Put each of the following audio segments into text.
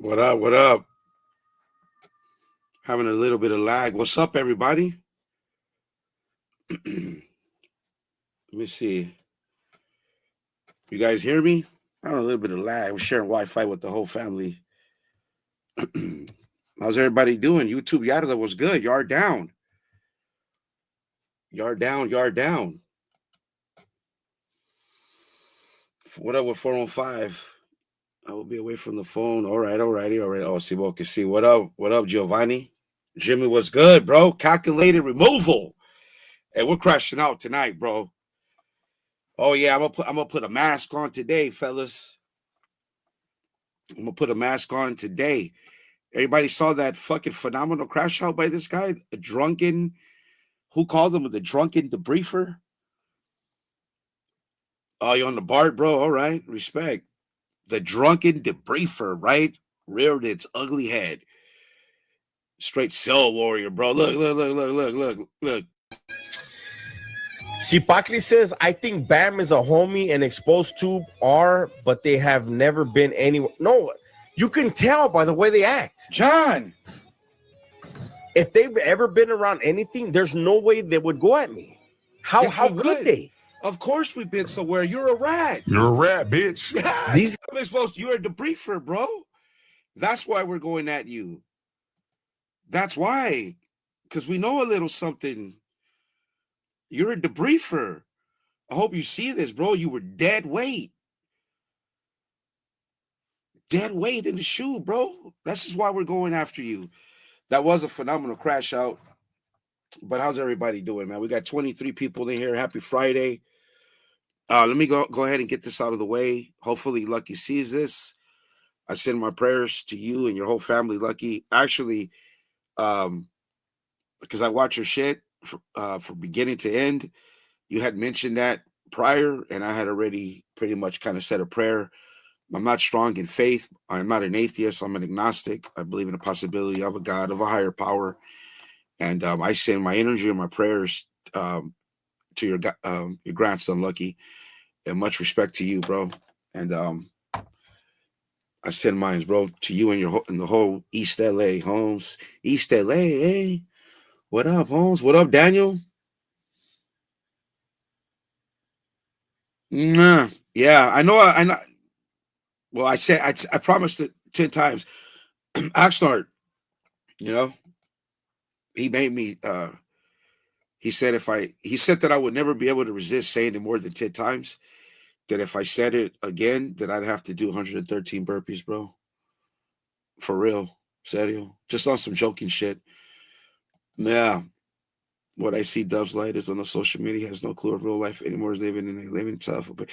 What up? What up? Having a little bit of lag. What's up, everybody? Let me see. You guys hear me? I have a little bit of lag. I'm sharing Wi-Fi with the whole family. How's everybody doing? YouTube Yada was good. Yard down. Yard down. Yard down. What up with 405? I will be away from the phone. All right. All righty. All right. Oh, see what can see. What up? What up, Giovanni? Jimmy was good, bro. Calculated removal. Hey, we're crashing out tonight, bro. Oh yeah, I'm gonna put a mask on today, fellas. I'm gonna put a mask on today. Everybody saw that fucking phenomenal crash out by this guy, a drunken. Who called him the drunken debriefer? Oh, you on the BART, bro? All right, respect. The drunken debriefer, right? Reared its ugly head. Straight cell warrior, bro. Look. See, Pacli says, I think Bam is a homie and Exposed Tube are, but they have never been anywhere. No, you can tell by the way they act. John. If they've ever been around anything, there's no way they would go at me. How could they? Of course we've been somewhere. You're a rat. You're a rat, bitch. These supposed you're a debriefer, bro. That's why we're going at you. That's why. Because we know a little something. You're a debriefer. I hope you see this, bro. You were dead weight. Dead weight in the shoe, bro. This is why we're going after you. That was a phenomenal crash out. But how's everybody doing, man? We got 23 people in here. Happy Friday. Let me go ahead and get this out of the way. Hopefully Lucky sees this. I send my prayers to you and your whole family, Lucky. Actually, because I watch your shit from beginning to end. You had mentioned that prior, and I had already pretty much kind of said a prayer. I'm not strong in faith. I'm not an atheist. I'm an agnostic. I believe in the possibility of a God, of a higher power. And I send my energy and my prayers to your grandson, Lucky, and much respect to you, bro. And I send mine, bro, to you and the whole East LA, Holmes. East LA, hey. What up, Holmes? What up, Daniel? Yeah, I know. Well, I said I promised it 10 times. Oxnard, he made me. He said that I would never be able to resist saying it more than 10 times. That if I said it again, that I'd have to do 113 burpees, bro. For real, serio, just on some joking shit. Yeah. What I see Dub's light is on the social media. He has no clue of real life anymore. He's living tough. But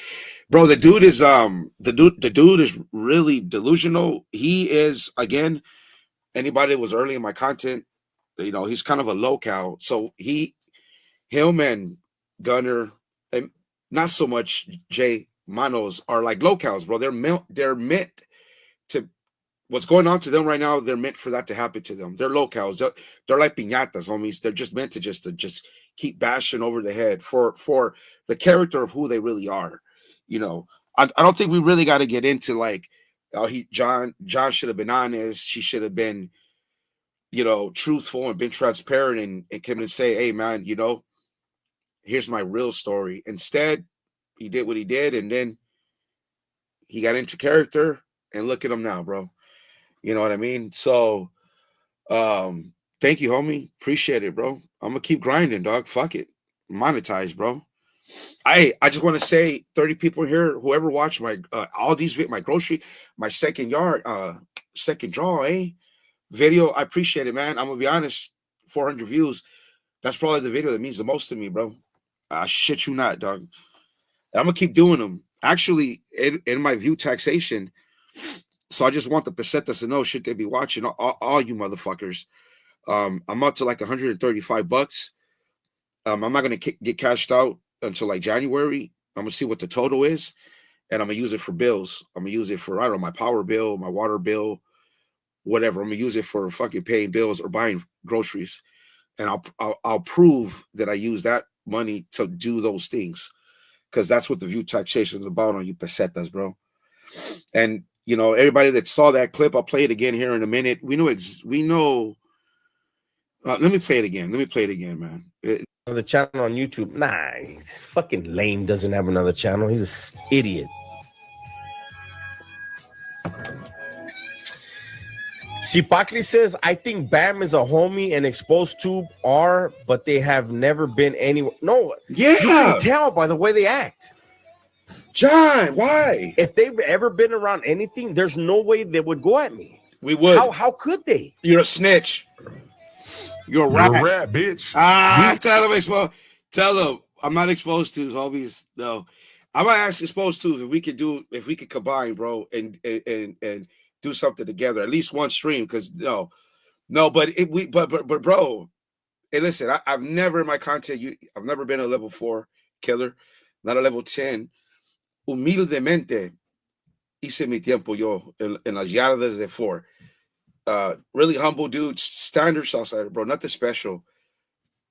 bro, the dude is the dude is really delusional. He is, again, anybody that was early in my content, he's kind of a local. So him and Gunner, and not so much Jay Manos, are like locals, bro. They're meant to. What's going on to them right now, they're meant for that to happen to them. They're locals. They're like piñatas, homies. They're just meant to just keep bashing over the head for the character of who they really are. I don't think we really got to get into like, John should have been honest. She should have been, truthful and been transparent and came and say, hey, man, here's my real story. Instead, he did what he did, and then he got into character, and look at him now, bro. You know what I mean? So, thank you, homie. Appreciate it, bro. I'm gonna keep grinding, dog. Fuck it. Monetize, bro. I just want to say 30 people here, whoever watched my all these my grocery, my second draw, video. I appreciate it, man. I'm gonna be honest, 400 views. That's probably the video that means the most to me, bro. I shit you not, dog. I'm gonna keep doing them. Actually, in my view taxation. So I just want the pesetas to know, should they be watching, all you motherfuckers. I'm up to like $135. I'm not going to get cashed out until like January. I'm going to see what the total is, and I'm going to use it for bills. I'm going to use it for, I don't know, my power bill, my water bill, whatever. I'm going to use it for fucking paying bills or buying groceries. And I'll prove that I use that money to do those things, because that's what the view taxation is about on you pesetas, bro. And You know, everybody that saw that clip, I'll play it again here in a minute. We know. Let me play it again. Let me play it again, man. Another channel on YouTube. Nah, he's fucking lame. Doesn't have another channel. He's an idiot. See, Pacli says, I think Bam is a homie and Exposed Tube are, but they have never been anywhere. No, Yeah, you can tell by the way they act. John, why? If they've ever been around anything, there's no way they would go at me. We would. How could they? You're a snitch. You're a rat, bitch. Tell him exposed. Tell him I'm not exposed to always. No, I'm gonna ask exposed to if we could combine, bro, and do something together. At least one stream, because no, but bro. Hey, listen, I've never in my content. I've never been a level 4 killer, not a level 10. Humildemente hice mi tiempo yo en las yardas de 4. Really humble dude, standard Southsider, bro, nothing special,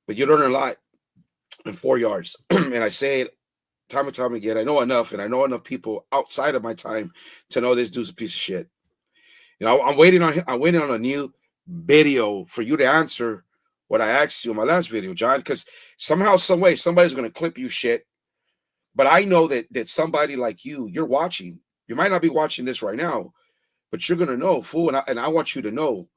but you learn a lot in 4 yards. And I say it time and time again. I know enough, and I know enough people outside of my time to know this dude's a piece of shit. You know, I'm waiting on a new video for you to answer what I asked you in my last video, John, because somehow, some way, somebody's gonna clip you shit. But I know that somebody like you're watching. You might not be watching this right now, but you're gonna know, fool. And I want you to know,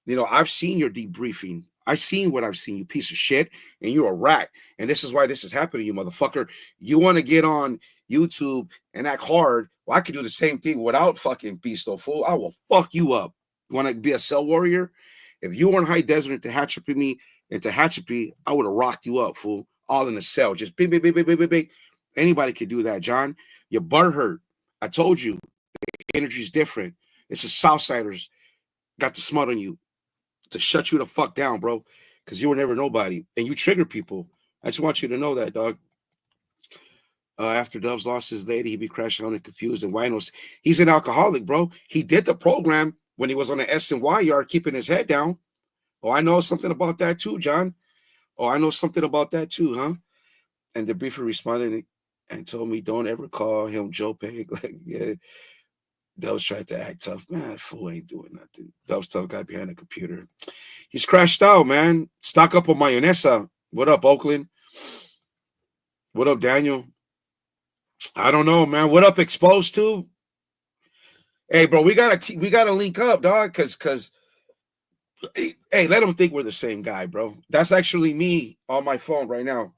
you know, I've seen your debriefing. I've seen what I've seen, you piece of shit, and you're a rat. And this is why this is happening, you motherfucker. You want to get on YouTube and act hard. Well, I could do the same thing without fucking Beasto, fool. I will fuck you up. You want to be a cell warrior? If you were in High Desert and Tehachapi me and Tehachapi, I would have rocked you up, fool. All in a cell. Just bing, bing, bing, bing, bing, bing, bing. Anybody could do that, John. Your butt hurt. I told you. The energy's different. It's the Southsiders got the smut on you to shut you the fuck down, bro. Because you were never nobody. And you trigger people. I just want you to know that, dog. After Doves lost his lady, he'd be crashing on and confused and winos. He's an alcoholic, bro. He did the program when he was on the S&Y yard, keeping his head down. Oh, I know something about that too, John. Oh, I know something about that too, huh? And the briefer responded and told me, don't ever call him Joe Peg. Like, yeah, Doves tried to act tough. Man, fool ain't doing nothing. Doves tough guy behind the computer. He's crashed out, man. Stock up on mayonesa. What up, Oakland? What up, Daniel? I don't know, man. What up, Exposed to? Hey, bro, we gotta link up, dog. Cause hey, let them think we're the same guy, bro. That's actually me on my phone right now.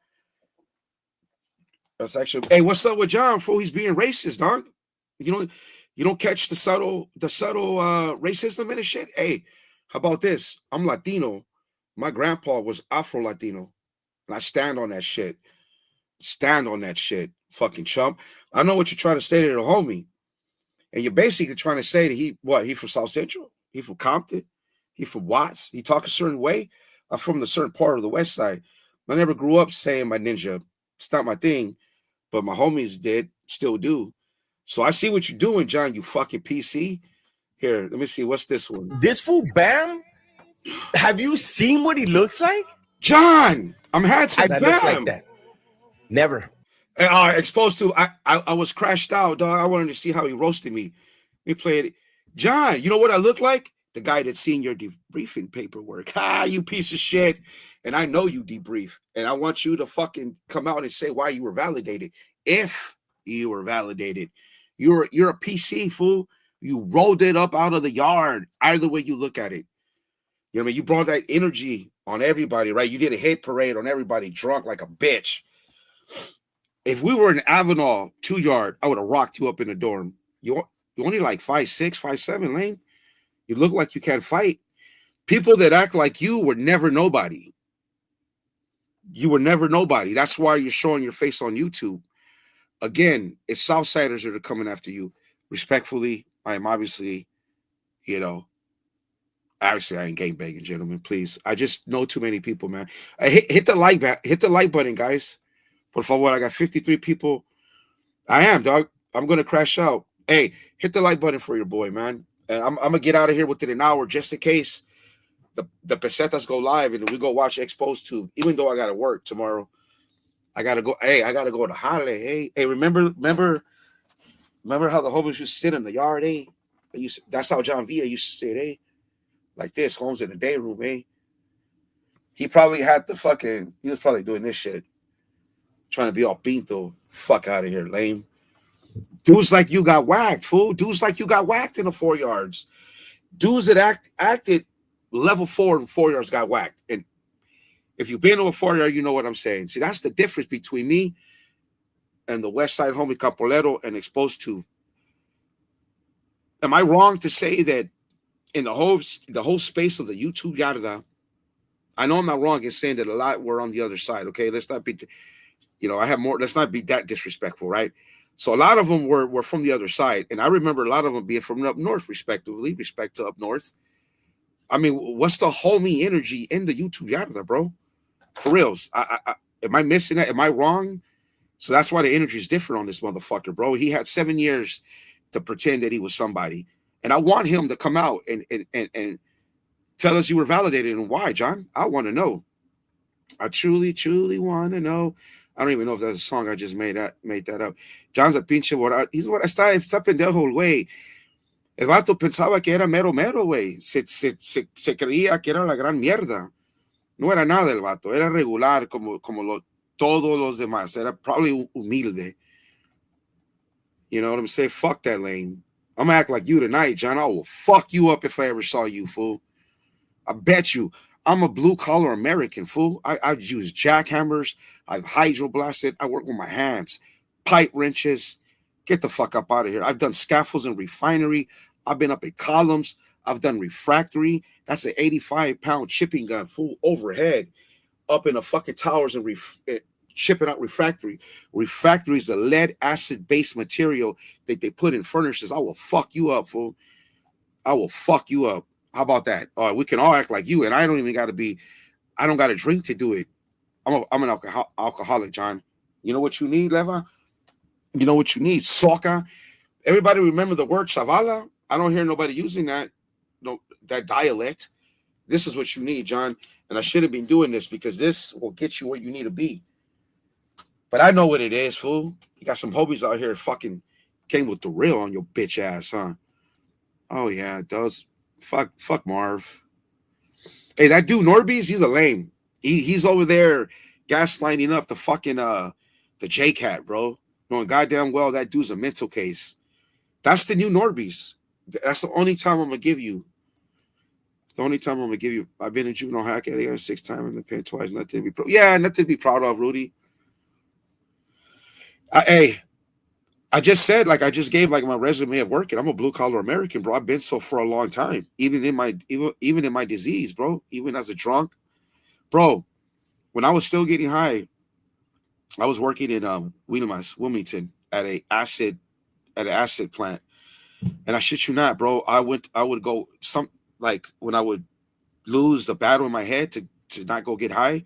That's actually. Hey, what's up with John? Fool, he's being racist, dog. You don't catch the subtle racism in this shit. Hey, how about this? I'm Latino. My grandpa was Afro Latino, and I stand on that shit. Stand on that shit, fucking chump. I know what you're trying to say to the homie. And you're basically trying to say that he from South Central? He from Compton? He from Watts? He talk a certain way? I'm from the certain part of the West Side. I never grew up saying my ninja. It's not my thing, but my homies did, still do. So I see what you're doing, John, you fucking PC. Here, let me see. What's this one? This fool, Bam? Have you seen what he looks like? John, I'm handsome. That looks like that. Never. Exposed to. I was crashed out, dog. I wanted to see how he roasted me. We played. John, you know what I look like? The guy that's seen your debriefing paperwork. You piece of shit. And I know you debrief. And I want you to fucking come out and say why you were validated. If you were validated. You're a PC, fool. You rolled it up out of the yard. Either way you look at it. You know what I mean? You brought that energy on everybody, right? You did a hate parade on everybody drunk like a bitch. If we were in Avenal 2 yard, I would have rocked you up in the dorm. You only like 5'6", 5'7", lame. You look like you can't fight. People that act like you were never nobody. You were never nobody. That's why you're showing your face on YouTube. Again, it's Southsiders that are coming after you. Respectfully, I am obviously, obviously I ain't gang banging, gentlemen. Please, I just know too many people, man. Hit the like button, guys. Por favor, I got 53 people. I am, dog. I'm going to crash out. Hey, hit the like button for your boy, man. And I'm going to get out of here within an hour just in case the pesetas go live and we go watch Exposed Tube. Even though I got to work tomorrow. I got to go. Hey, I got to go to Halle. Hey, remember Remember how the homies used to sit in the yard, eh? That's how John Villa used to sit, eh? Like this, Holmes in the day room, eh? He probably had the fucking. He was probably doing this shit, trying to be all pinto. Fuck out of here, lame. Dudes like you got whacked, fool. Dudes like you got whacked in the 4 yards. Dudes that acted level 4 and 4 yards got whacked. And if you've been to a 4 yard, you know what I'm saying. See, that's the difference between me and the West Side homie Capolero and Exposed to. Am I wrong to say that in the whole space of the YouTube yada? I know I'm not wrong in saying that a lot were on the other side. Okay, let's not be, I have more. Let's not be that disrespectful, right? So a lot of them were from the other side, and I remember a lot of them being from up north, respectively. Respect to up north. I mean, what's the homie energy in the YouTube yada, bro? For reals. Am I missing that? Am I wrong? So that's why the energy is different on this motherfucker, bro. He had 7 years to pretend that he was somebody. And I want him to come out and tell us you were validated and why, John. I want to know. I truly, truly want to know. I don't even know if that's a song I just made that up. John's a pinche borracho. Está pendejo, güey. El vato pensaba que era mero mero, güey. Se creía que era la gran mierda. No era nada el vato. Era regular como todos los demás. Era probably humilde. You know what I'm saying? Fuck that lane. I'm gonna act like you tonight, John. I will fuck you up if I ever saw you, fool. I bet you. I'm a blue collar American, fool. I use jackhammers. I've hydroblasted. I work with my hands. Pipe wrenches. Get the fuck up out of here. I've done scaffolds in refinery. I've been up in columns. I've done refractory. That's an 85-pound chipping gun, fool, overhead, up in the fucking towers and shipping out refractory. Refractory is a lead acid based material that they put in furnaces. I will fuck you up, fool. I will fuck you up. How about that? All right, we can all act like you, and I don't even got to be. I don't got to drink to do it. I'm an alcoholic, John. You know what you need, Leva? You know what you need, soca. Everybody remember the word chavala? I don't hear nobody using that. No, that dialect. This is what you need, John. And I should have been doing this because this will get you where you need to be. But I know what it is, fool. You got some homies out here fucking came with the real on your bitch ass, huh? Oh yeah, it does. Fuck Marv. Hey, that dude Norby's, he's a lame. He's over there gaslighting up the fucking the J-Cat, bro. Knowing goddamn well that dude's a mental case. That's the new Norby's. That's the only time I'm gonna give you. It's the only time I'm gonna give you. I've been in juvenile hack. I got 6 times in the pen twice. Nothing to be proud. Yeah, nothing to be proud of, Rudy. I just said, like I just gave like my resume of working. I'm a blue collar American, bro. I've been so for a long time, even in my disease, bro. Even as a drunk, bro. When I was still getting high, I was working in Wilmington at an acid plant, and I shit you not, bro. I would go like when I would lose the battle in my head to not go get high.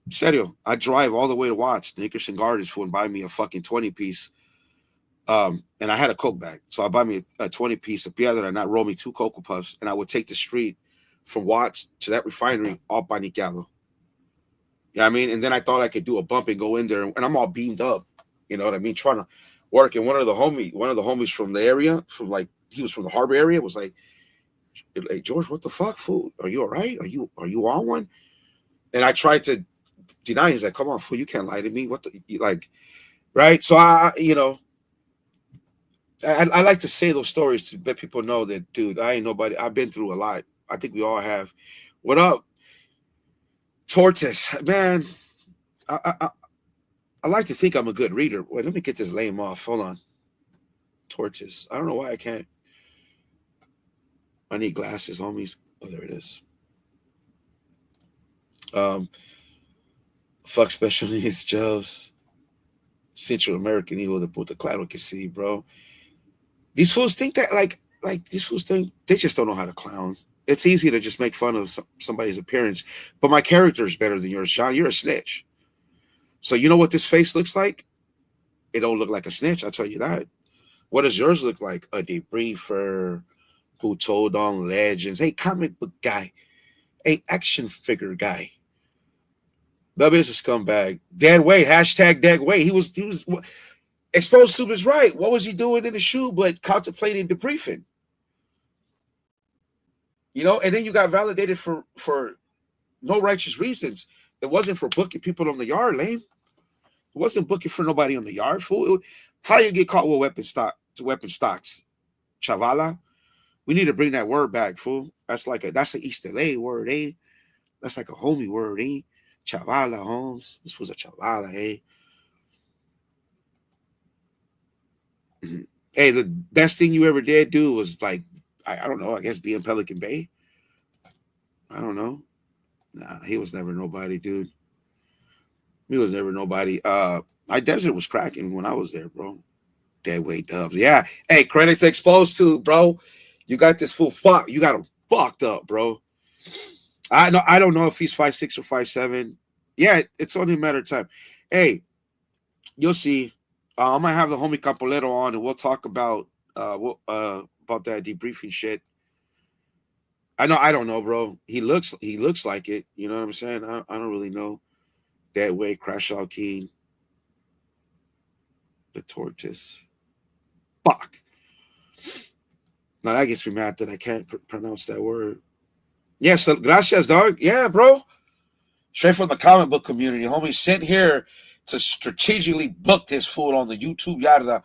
Serio, I drive all the way to Watts, Nickerson Gardens, for and buy me a fucking 20-piece. And I had a Coke bag. So I buy me a 20-piece of piedra and I roll me 2 Cocoa Puffs. And I would take the street from Watts to that refinery all panicado. You know what I mean? And then I thought I could do a bump and go in there. And I'm all beamed up. You know what I mean? Trying to work. And one of the homies from the area, he was from the harbor area, was like, "Hey, George, what the fuck, fool? Are you all right? Are you on one?" And I tried to deny. He's like, "Come on, fool, you can't lie to me. What the like?" Right? So I like to say those stories to let people know that, dude, I ain't nobody. I've been through a lot. I think we all have. What up, Tortoise? Man, I like to think I'm a good reader. Wait, let me get this lame off. Hold on. Tortoise. I don't know why I can't. I need glasses, homies. Oh, there it is. Fuck special needs jobs. Central American Eagle, the puta claro que sí, bro. These fools think that like these fools think they just don't know how to clown. It's easy to just make fun of somebody's appearance, but my character is better than yours, John. You're a snitch. So you know what this face looks like? It don't look like a snitch, I'll tell you that. What does yours look like? A debriefer who told on legends. Hey, comic book guy. Hey, action figure guy. Bubba is a scumbag. Dead weight. Hashtag dead weight. He was Exposed Tube is right. What was he doing in the shoe but contemplating debriefing? You know, and then you got validated for no righteous reasons. It wasn't for booking people on the yard, lame. It wasn't booking for nobody on the yard, fool. How you get caught with weapon stocks, chavala? We need to bring that word back, fool. That's an East LA word, eh? That's like a homie word, eh? Chavala, Holmes. This was a chavala, eh? Hey, the best thing you ever did do was like, I don't know, I guess be in Pelican Bay. I don't know. Nah, he was never nobody, dude. He was never nobody. My desert was cracking when I was there, bro. Dead weight dubs. Yeah. Hey, credits Exposed Tube, bro. You got this fool fuck. You got him fucked up, bro. I don't know if he's 5'6" or 5'7". Yeah, it's only a matter of time. Hey, you'll see. I'm gonna have the homie Capolero on, and we'll talk about that debriefing shit. I don't know, bro. He looks like it. You know what I'm saying? I don't really know. That way, Crash Out King, the tortoise. Fuck. Now that gets me mad that I can't pronounce that word. Yeah, so gracias, dog. Yeah, bro. Straight from the comic book community, homie. Sent here to strategically book this fool on the YouTube yada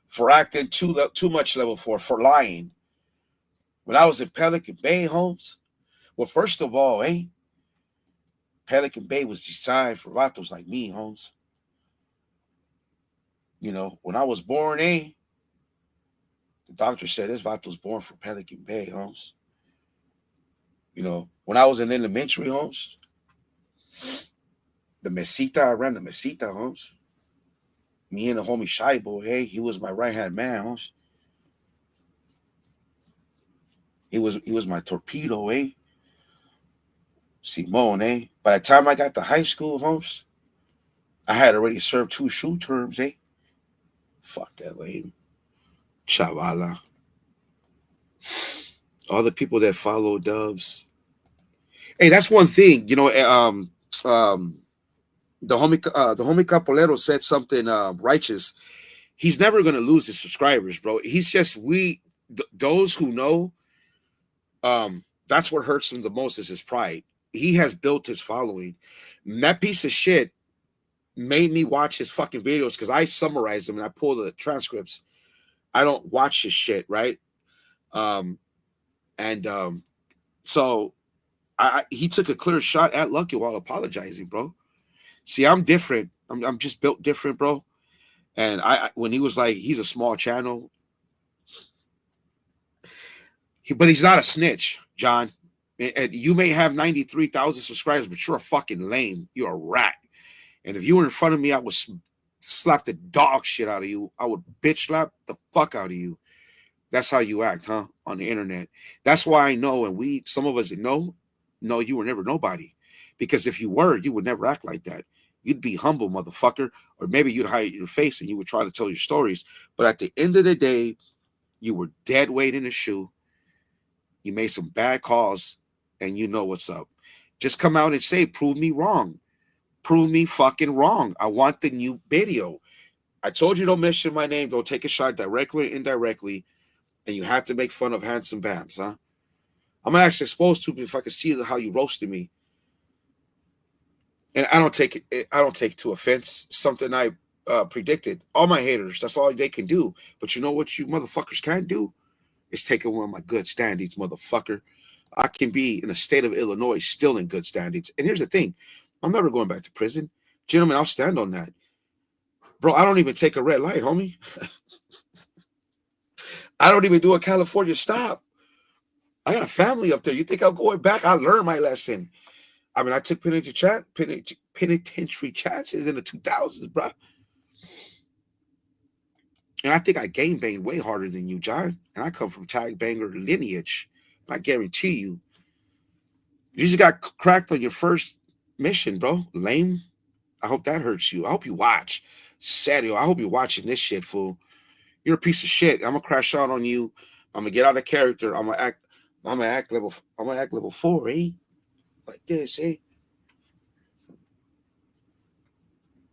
for acting too much level 4 for lying. When I was in Pelican Bay, Holmes. Well, first of all, Pelican Bay was designed for vatos like me, Holmes. You know, when I was born, the doctor said this vato was born for Pelican Bay, Holmes. You know, when I was in elementary, Holmes, I ran the mesita, Holmes. Me and the homie Shy Boy, he was my right hand man, Holmes. He was my torpedo, Simone, By the time I got to high school, Holmes, I had already served 2 shoe terms, Fuck that lame. Chavala. All the people that follow Dubs. Hey, that's one thing, the homie Capolero said something righteous. He's never gonna lose his subscribers, bro. He's just those who know. That's what hurts him the most is his pride. He has built his following. And that piece of shit made me watch his fucking videos because I summarize them and I pull the transcripts. I don't watch his shit, right? And so he took a clear shot at Lucky while apologizing, bro. See, I'm different. I'm just built different, bro. And when he was like, he's a small channel, but he's not a snitch, John. And you may have 93,000 subscribers, but you're a fucking lame. You're a rat. And if you were in front of me, I would slap the dog shit out of you. I would bitch slap the fuck out of you. That's how you act, huh? On the internet. That's why I know, and some of us that know, you were never nobody. Because if you were, you would never act like that. You'd be humble, motherfucker. Or maybe you'd hide your face and you would try to tell your stories. But at the end of the day, you were dead weight in the shoe. You made some bad calls and you know what's up. Just come out and say, prove me wrong. Prove me fucking wrong. I want the new video. I told you don't mention my name. Don't take a shot directly or indirectly. And you have to make fun of Handsome Bams, huh? I'm actually supposed to if I can see how you roasted me. And I don't take it to offense. Something I predicted. All my haters, that's all they can do. But you know what you motherfuckers can't do? Is take away my good standings, motherfucker. I can be in the state of Illinois still in good standings. And here's the thing. I'm never going back to prison. Gentlemen, I'll stand on that. Bro, I don't even take a red light, homie. I don't even do a California stop. I got a family up there. You think I'm going back? I learned my lesson. I mean, I took penitentiary chances in the 2000s, bro. And I think I game banged way harder than you, John. And I come from tag banger lineage. And I guarantee you just got cracked on your first mission, bro. Lame. I hope that hurts you. I hope you watch. Serio, I hope you're watching this shit, fool. You're a piece of shit. I'm gonna crash out on you. I'm gonna get out of character. I'm gonna act level 4, Like this,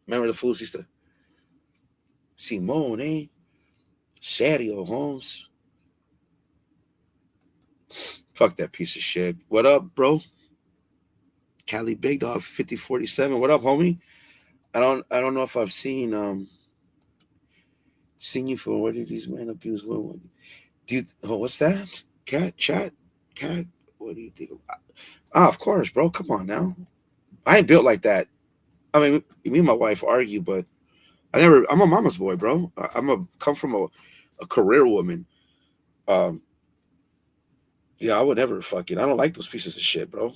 Remember the fools used to Simone. Serio, Holmes. Fuck that piece of shit. What up, bro? Cali Big Dog 5047. What up, homie? I don't know if I've seen you for what did these men abuse women? Do you what's that? Cat chat? Cat? What do you think about? Ah, of course, bro. Come on now. I ain't built like that. I mean, me and my wife argue, but I'm a mama's boy, bro. Come from a career woman. Um, yeah, I would never fucking. I don't like those pieces of shit, bro.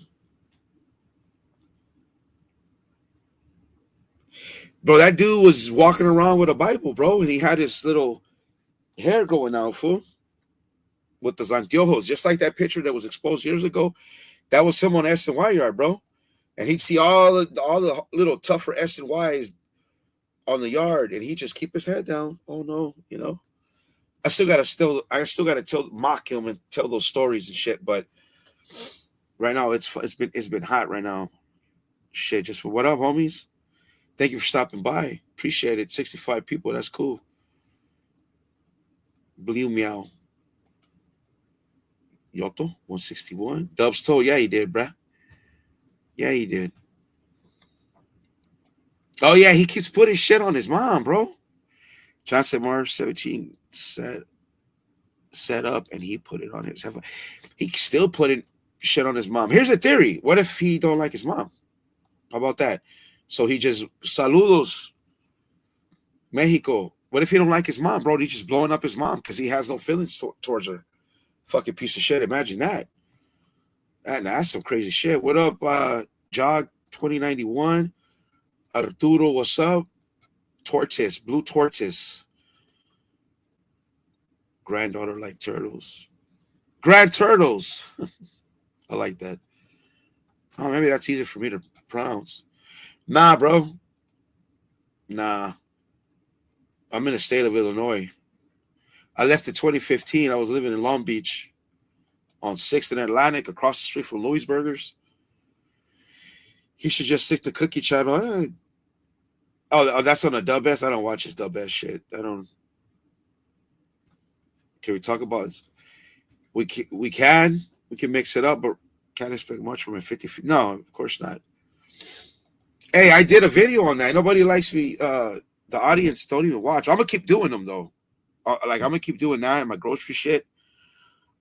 Bro, that dude was walking around with a Bible, bro, and he had his little hair going out, fool, with the anteojos, just like that picture that was exposed years ago. That was him on S&Y yard, bro. And he'd see all the little tougher S&Ys on the yard, and he'd just keep his head down. Oh no, you know. I still gotta tell mock him and tell those stories and shit. But right now it's been hot right now. Shit, just for what up, homies? Thank you for stopping by. Appreciate it. 65 people. That's cool. Blue meow. Yoto 161. Dubs told, yeah, he did, bruh. Yeah, he did. Oh yeah, he keeps putting shit on his mom, bro. Johnson Mars 17 set up and he put it on his. He still putting shit on his mom. Here's a theory. What if he don't like his mom? How about that? So he just saludos Mexico. What if he don't like his mom, bro? He's just blowing up his mom because he has no feelings towards her. Fucking piece of shit. Imagine that. That's some crazy shit. What up, Jog 2091? Arturo, what's up? Tortoise, blue tortoise. Granddaughter like turtles. Grand turtles. I like that. Oh, maybe that's easier for me to pronounce. Nah, bro. Nah. I'm in the state of Illinois. I left in 2015. I was living in Long Beach on 6th and Atlantic across the street from Louis Burgers. He should just stick to Cookie Channel. Oh, that's on the Dub S? I don't watch his Dub S shit. I don't. Can we talk about it? We can mix it up, but can't expect much from a 50 feet. No, of course not. Hey, I did a video on that. Nobody likes me. The audience don't even watch. I'm gonna keep doing them though. Like I'm gonna keep doing that and my grocery shit.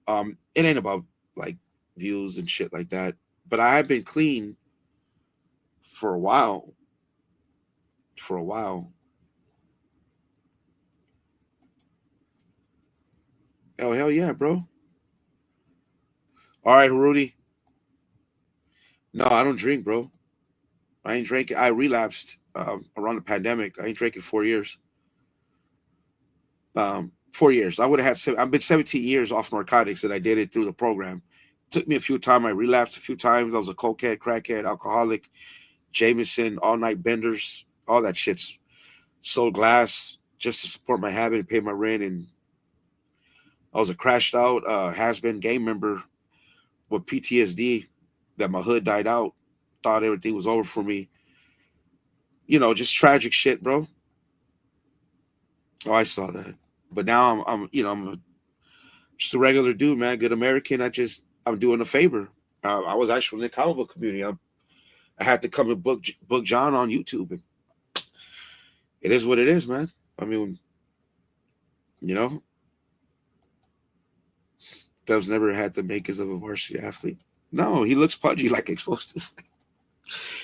It ain't about like views and shit like that. But I have been clean for a while. For a while. Oh hell yeah, bro. All right, Rudy. No, I don't drink, bro. I ain't drinking. I relapsed around the pandemic. I ain't drinking 4 years. 4 years. I would have had. I've been 17 years off narcotics, and I did it through the program. It took me a few times. I relapsed a few times. I was a cokehead, crackhead, alcoholic, Jameson, all night benders, all that shit's sold glass just to support my habit and pay my rent. And I was a crashed out, has been gang member with PTSD that my hood died out. Thought everything was over for me. You know, just tragic shit, bro. Oh, I saw that. But now I'm just a regular dude, man. Good American. I'm doing a favor. I was actually in the comic book community. I had to come and book John on YouTube, and it is what it is, man. I mean, you know, Dubs never had the makers of a varsity athlete. No, he looks pudgy like exposed to.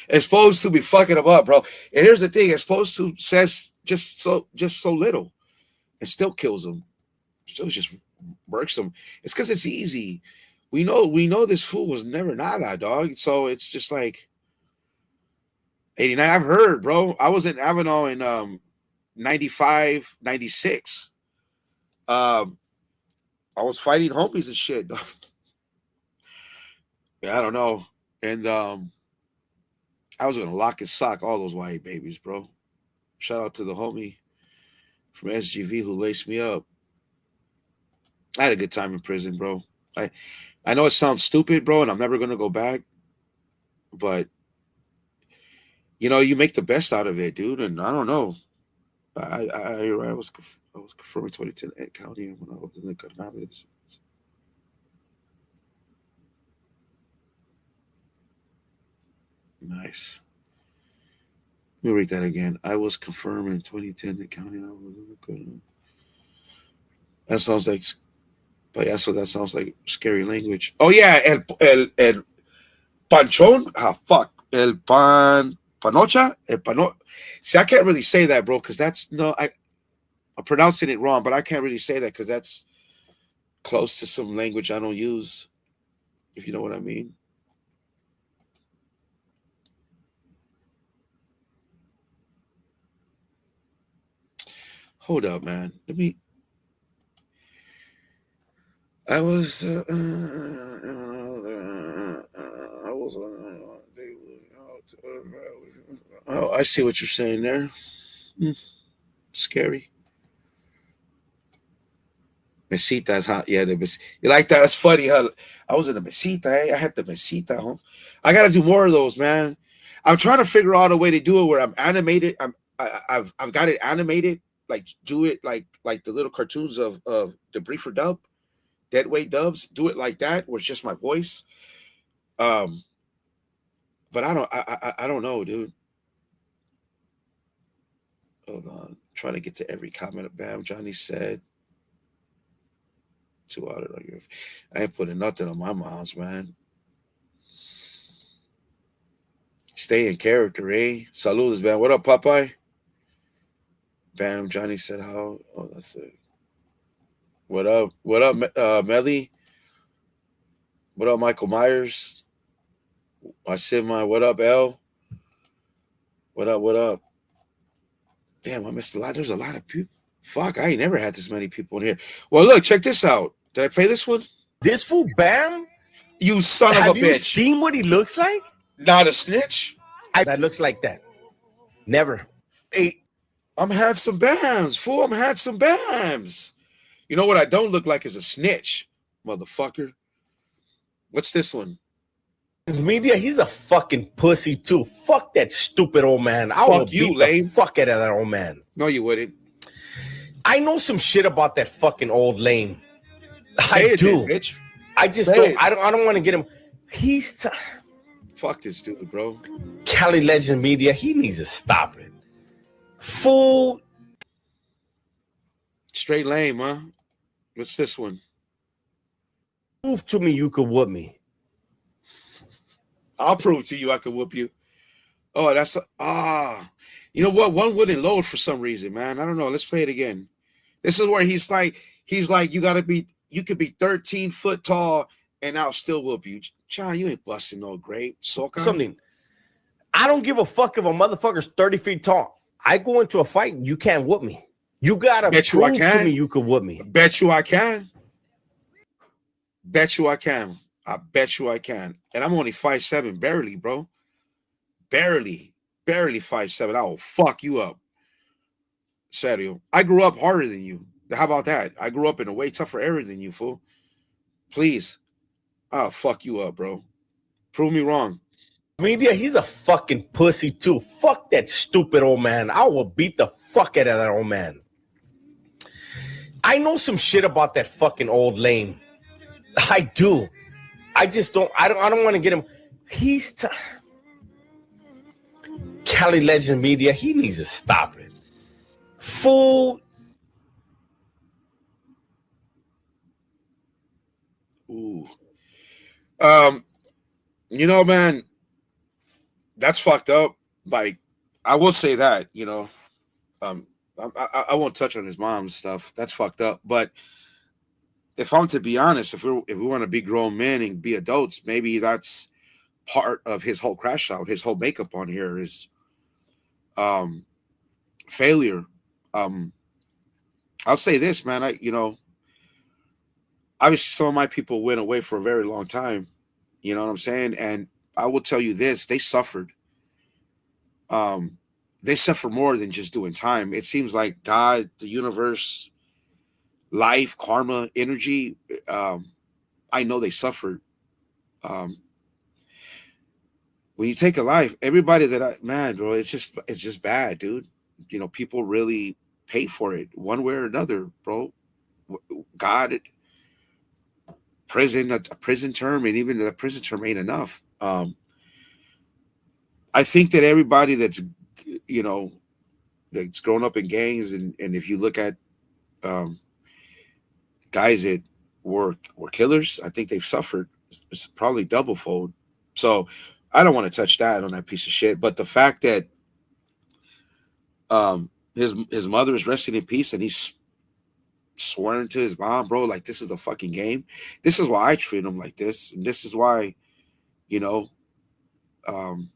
Exposed to be fucking him up, bro. And here's the thing: exposed to says just so little, and still kills him. Still just works him. It's because it's easy. We know this fool was never nada, dog. So it's just like 89. I've heard, bro. I was in Avenal in 95, 96. I was fighting homies and shit. Yeah, I don't know. And I was gonna lock and sock all those white babies, bro. Shout out to the homie from SGV who laced me up. I had a good time in prison, bro. I know it sounds stupid, bro, and I'm never gonna go back, but you make the best out of it, dude. And I don't know. I was confirming 2010 Ed County when I was in the Canales. Nice. Let me read that again. I was confirmed in 2010 the county. That sounds like, but yeah, so that sounds like scary language. Oh yeah, el panchon. Ah, fuck. El panocha. El pano. See, I can't really say that, bro, because that's no. I'm pronouncing it wrong, but I can't really say that because that's close to some language I don't use. If you know what I mean. Hold up, man. Let me. I was. I was. Oh, I see what you're saying there. Hmm, scary. Mesitas, huh? Yeah, you like that? That's funny, huh? I was in the mesita. Eh? I had the mesita, huh? I got to do more of those, man. I'm trying to figure out a way to do it where I'm animated. I've got it animated, like do it like the little cartoons of the Briefer dub, Deadweight dubs. Do it like that, where it's just my voice. Um, but I don't know, dude. Hold on, trying to get to every comment. Bam, Johnny said. 2 hours. I ain't putting nothing on my mom's, man. Stay in character, eh? Saludos, man. What up, Popeye? Bam, Johnny said how. Oh, that's it. What up? What up, Melly? What up, Michael Myers? I said my what up, L? What up, what up? Damn, I missed a lot. There's a lot of people. Fuck, I ain't never had this many people in here. Well, look, check this out. Did I play this one? This fool Bam. You son of a Have you bitch. seen what he looks like? Not a snitch? That looks like that. Never. Hey, I'm had some bams, fool. I'm had some bams. You know what I don't look like is a snitch, motherfucker. What's this one? media, he's a fucking pussy too. Fuck that stupid old man. I will Fuck you, beat lame. the fuck out of that old man. No, you wouldn't. I know some shit about that fucking old lame. Say I it do. then, bitch. I just Say don't. it. I don't want to get him. He's Fuck this dude, bro. Cali Legend Media. He needs to stop it. Fool. Straight lame, huh? What's this one? Prove to me you could whoop me. I'll prove to you I can whoop you. Oh, that's you know what? One wouldn't load for some reason, man. I don't know. Let's play it again. This is where he's like, you could be 13 foot tall and I'll still whoop you. John, you ain't busting no grape. Soca. Something. I don't give a fuck if a motherfucker's 30 feet tall. I go into a fight, you can't whoop me. You gotta prove to me you could whoop me. Bet you I can. Bet you I can. I bet you I can. And I'm only 5'7", barely, bro. Barely 5'7". I will fuck you up. Serio. I grew up harder than you. How about that? I grew up in a way tougher area than you, fool. Please. I'll fuck you up, bro. Prove me wrong. Media, he's a fucking pussy too. Fuck that stupid old man. I will beat the fuck out of that old man. I know some shit about that fucking old lame. I do. I just don't. I don't want to get him. He's Cali Legend Media. He needs to stop it. Fool. Ooh. You know, man, that's fucked up. Like, I will say that, you know. I won't touch on his mom's stuff. That's fucked up. But if I'm to be honest, if we want to be grown men and be adults, maybe that's part of his whole crash out. His whole makeup on here is failure. I'll say this, man. Obviously some of my people went away for a very long time. You know what I'm saying? And I will tell you this: they suffered. They suffer more than just doing time. It seems like God, the universe, life, karma, energy. I know they suffered. Um, when you take a life, everybody man, bro, it's just bad, dude. people really pay for it one way or another, bro. God, a prison term, and even the prison term ain't enough. I think that everybody you know that's grown up in gangs, and if you look at um, guys that were killers, I think they've suffered. It's probably double fold. So I don't want to touch that on that piece of shit. But the fact that his mother is resting in peace, and he's swearing to his mom, bro, like this is a fucking game. This is why I treat him like this, and this is why, you know, um,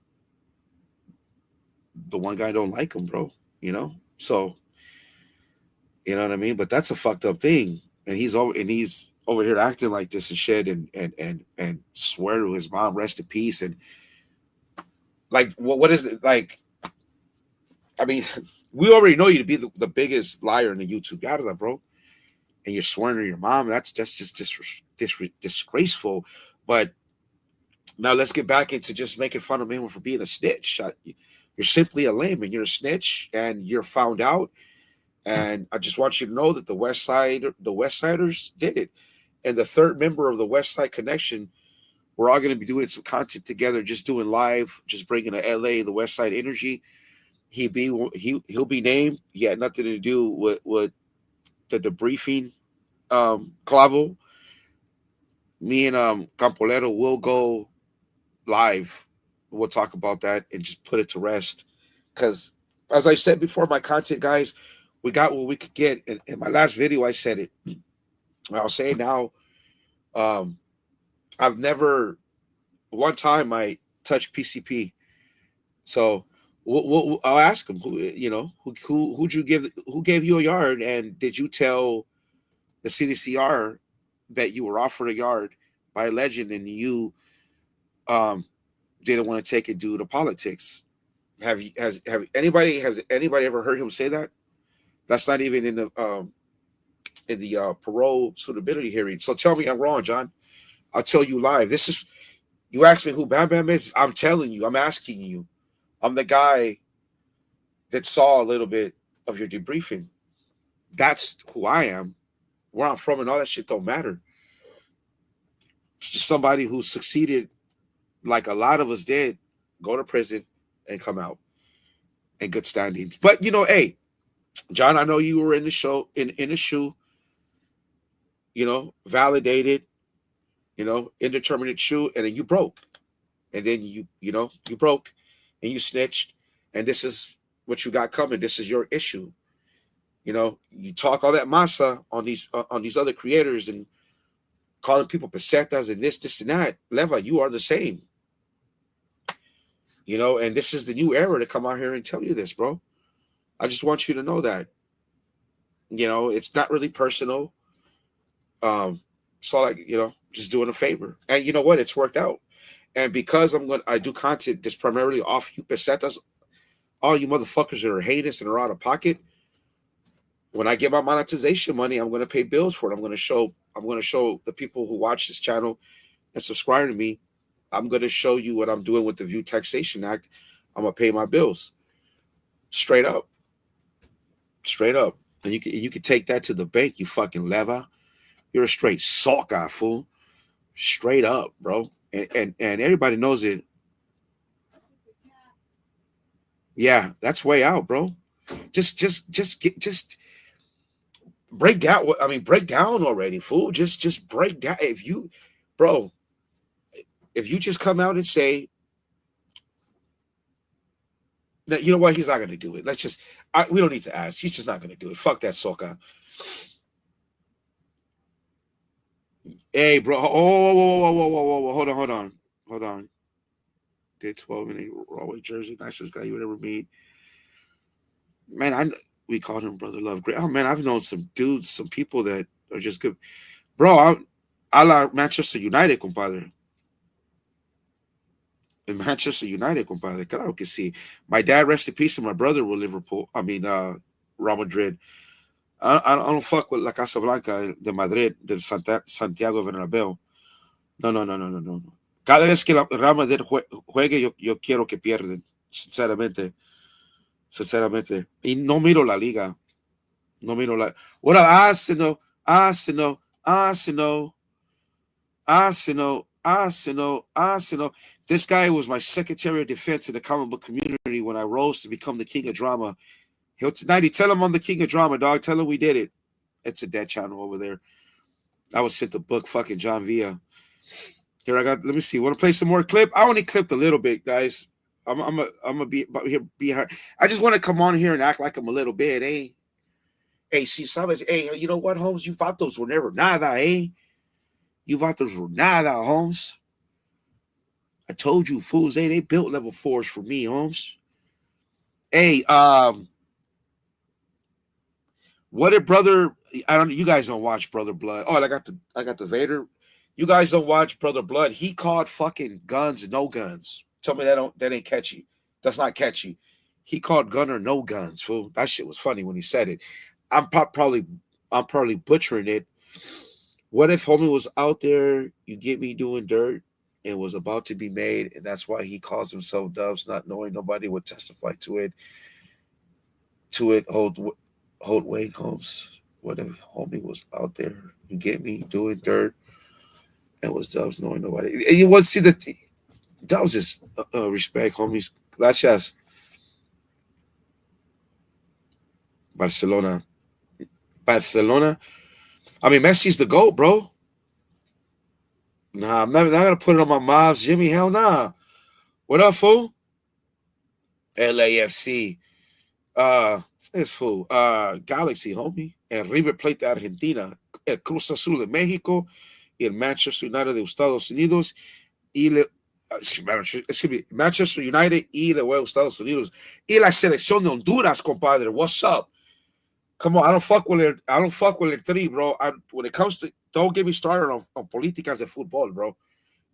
the one guy don't like him, bro. So you know what I mean. But that's a fucked up thing, and he's over here acting like this and shit, and swear to his mom, rest in peace, and like what is it like? I mean, we already know you to be the biggest liar in the YouTube battle, bro, and you're swearing to your mom. That's just disgraceful. But now let's get back into just making fun of him for being a snitch. You're simply a lame, and you're a snitch, and you're found out. And I just want you to know that the West Siders did it, and the third member of the West Side Connection, we're all going to be doing some content together, just doing live, just bringing to LA the West Side energy. He'll be named. He had nothing to do with the debriefing. Clavo, me and Campolero will go live. We'll talk about that and just put it to rest. Because as I said before, my content guys, we got what we could get. In my last video, I said it. I'll say it now. I've never one time I touched PCP. So I'll ask him who gave you a yard, and did you tell the CDCR that you were offered a yard by a legend and you um didn't want to take it due to politics? Has anybody ever heard him say that? That's not even in the parole suitability hearing. So tell me I'm wrong, John. I'll tell you live. This is You ask me who Bam Bam is. I'm telling you. I'm asking you. I'm the guy that saw a little bit of your debriefing. That's who I am. Where I'm from and all that shit don't matter. It's just somebody who succeeded, like a lot of us did, go to prison and come out in good standings. But hey, John, I know you were in the show in the shoe, validated, indeterminate shoe, and then you broke. And then you broke and you snitched, and this is what you got coming. This is your issue. You talk all that masa on these other creators and calling people pesetas and this and that. Leva, you are the same. And this is the new era to come out here and tell you this, bro. I just want you to know that. It's not really personal. So like, just doing a favor. And you know what? It's worked out. And because I do content that's primarily off you pesetas, all you motherfuckers that are heinous and are out of pocket, when I get my monetization money, I'm going to pay bills for it. I'm going to show the people who watch this channel and subscribe to me. I'm going to show you what I'm doing with the View Taxation Act. I'm going to pay my bills. Straight up. And you can take that to the bank, you fucking leva. You're a straight soca, fool. Straight up, bro. And everybody knows it. Yeah, that's way out, bro. Just break down. I mean, break down already, fool. Just break down. If you just come out and say that, you know what, he's not going to do it. We don't need to ask. He's just not going to do it. Fuck that soca. Hey, bro. Whoa. Hold on. Did 12 in a Rawway jersey. Nicest guy you would ever meet. Man, we called him Brother Love. Great. Oh, man, I've known some dudes, some people that are just good. Bro, I like Manchester United, compadre. In Manchester United, compadre. Claro que sí. My dad, rest in peace, and my brother were Liverpool. Real Madrid. I don't fuck with La Casa Blanca de Madrid, del Santiago Bernabéu. No. Cada vez que Real Madrid juegue, yo quiero que pierden, sinceramente. sinceramente. Y no miro la liga. No miro la. What up, Arsenal? Arsenal. Arsenal. Arsenal. Arsenal. Arsenal. This guy was my Secretary of Defense in the comic book community when I rose to become the king of drama. He'll tonight. Tell him I'm the king of drama, dog. Tell him we did it. It's a dead channel over there. I was sent the book, fucking John Villa. Here I got. Let me see. Want to play some more clip? I only clipped a little bit, guys. I'm gonna be here. Be here. I just want to come on here and act like I'm a little bit, eh? Hey, see, sabes, hey, you know what, Holmes? You vatos were never nada, eh? You vatos were nada, Holmes. I told you, fools, they built level 4s for me, Holmes. Hey, what if Brother? I don't. You guys don't watch Brother Blood. Oh, I got the Vader. You guys don't watch Brother Blood. He called fucking guns no guns. Tell me that ain't catchy. That's not catchy. He called Gunner no guns, fool. That shit was funny when he said it. I'm probably butchering it. What if homie was out there, you get me doing dirt, and was about to be made, and that's why he calls himself Doves, not knowing nobody would testify to it. Hold wait, Holmes. What if homie was out there, you get me doing dirt, and was Doves knowing nobody? And you want to see that Doves is respect, homies. Gracias. Barcelona. I mean, Messi's the GOAT, bro. Nah, I'm not gonna put it on my mobs, Jimmy. Hell nah. What up, fool? LAFC. It's fool. Galaxy, homie. El River Plate de Argentina. El Cruz Azul de México. Y el Manchester United de Estados Unidos. Y excuse me, Manchester United y luego Estados Unidos. Y la selección de Honduras, compadre. What's up? Come on, I don't fuck with it 3, bro. When it comes to, don't get me started on políticas de fútbol, bro.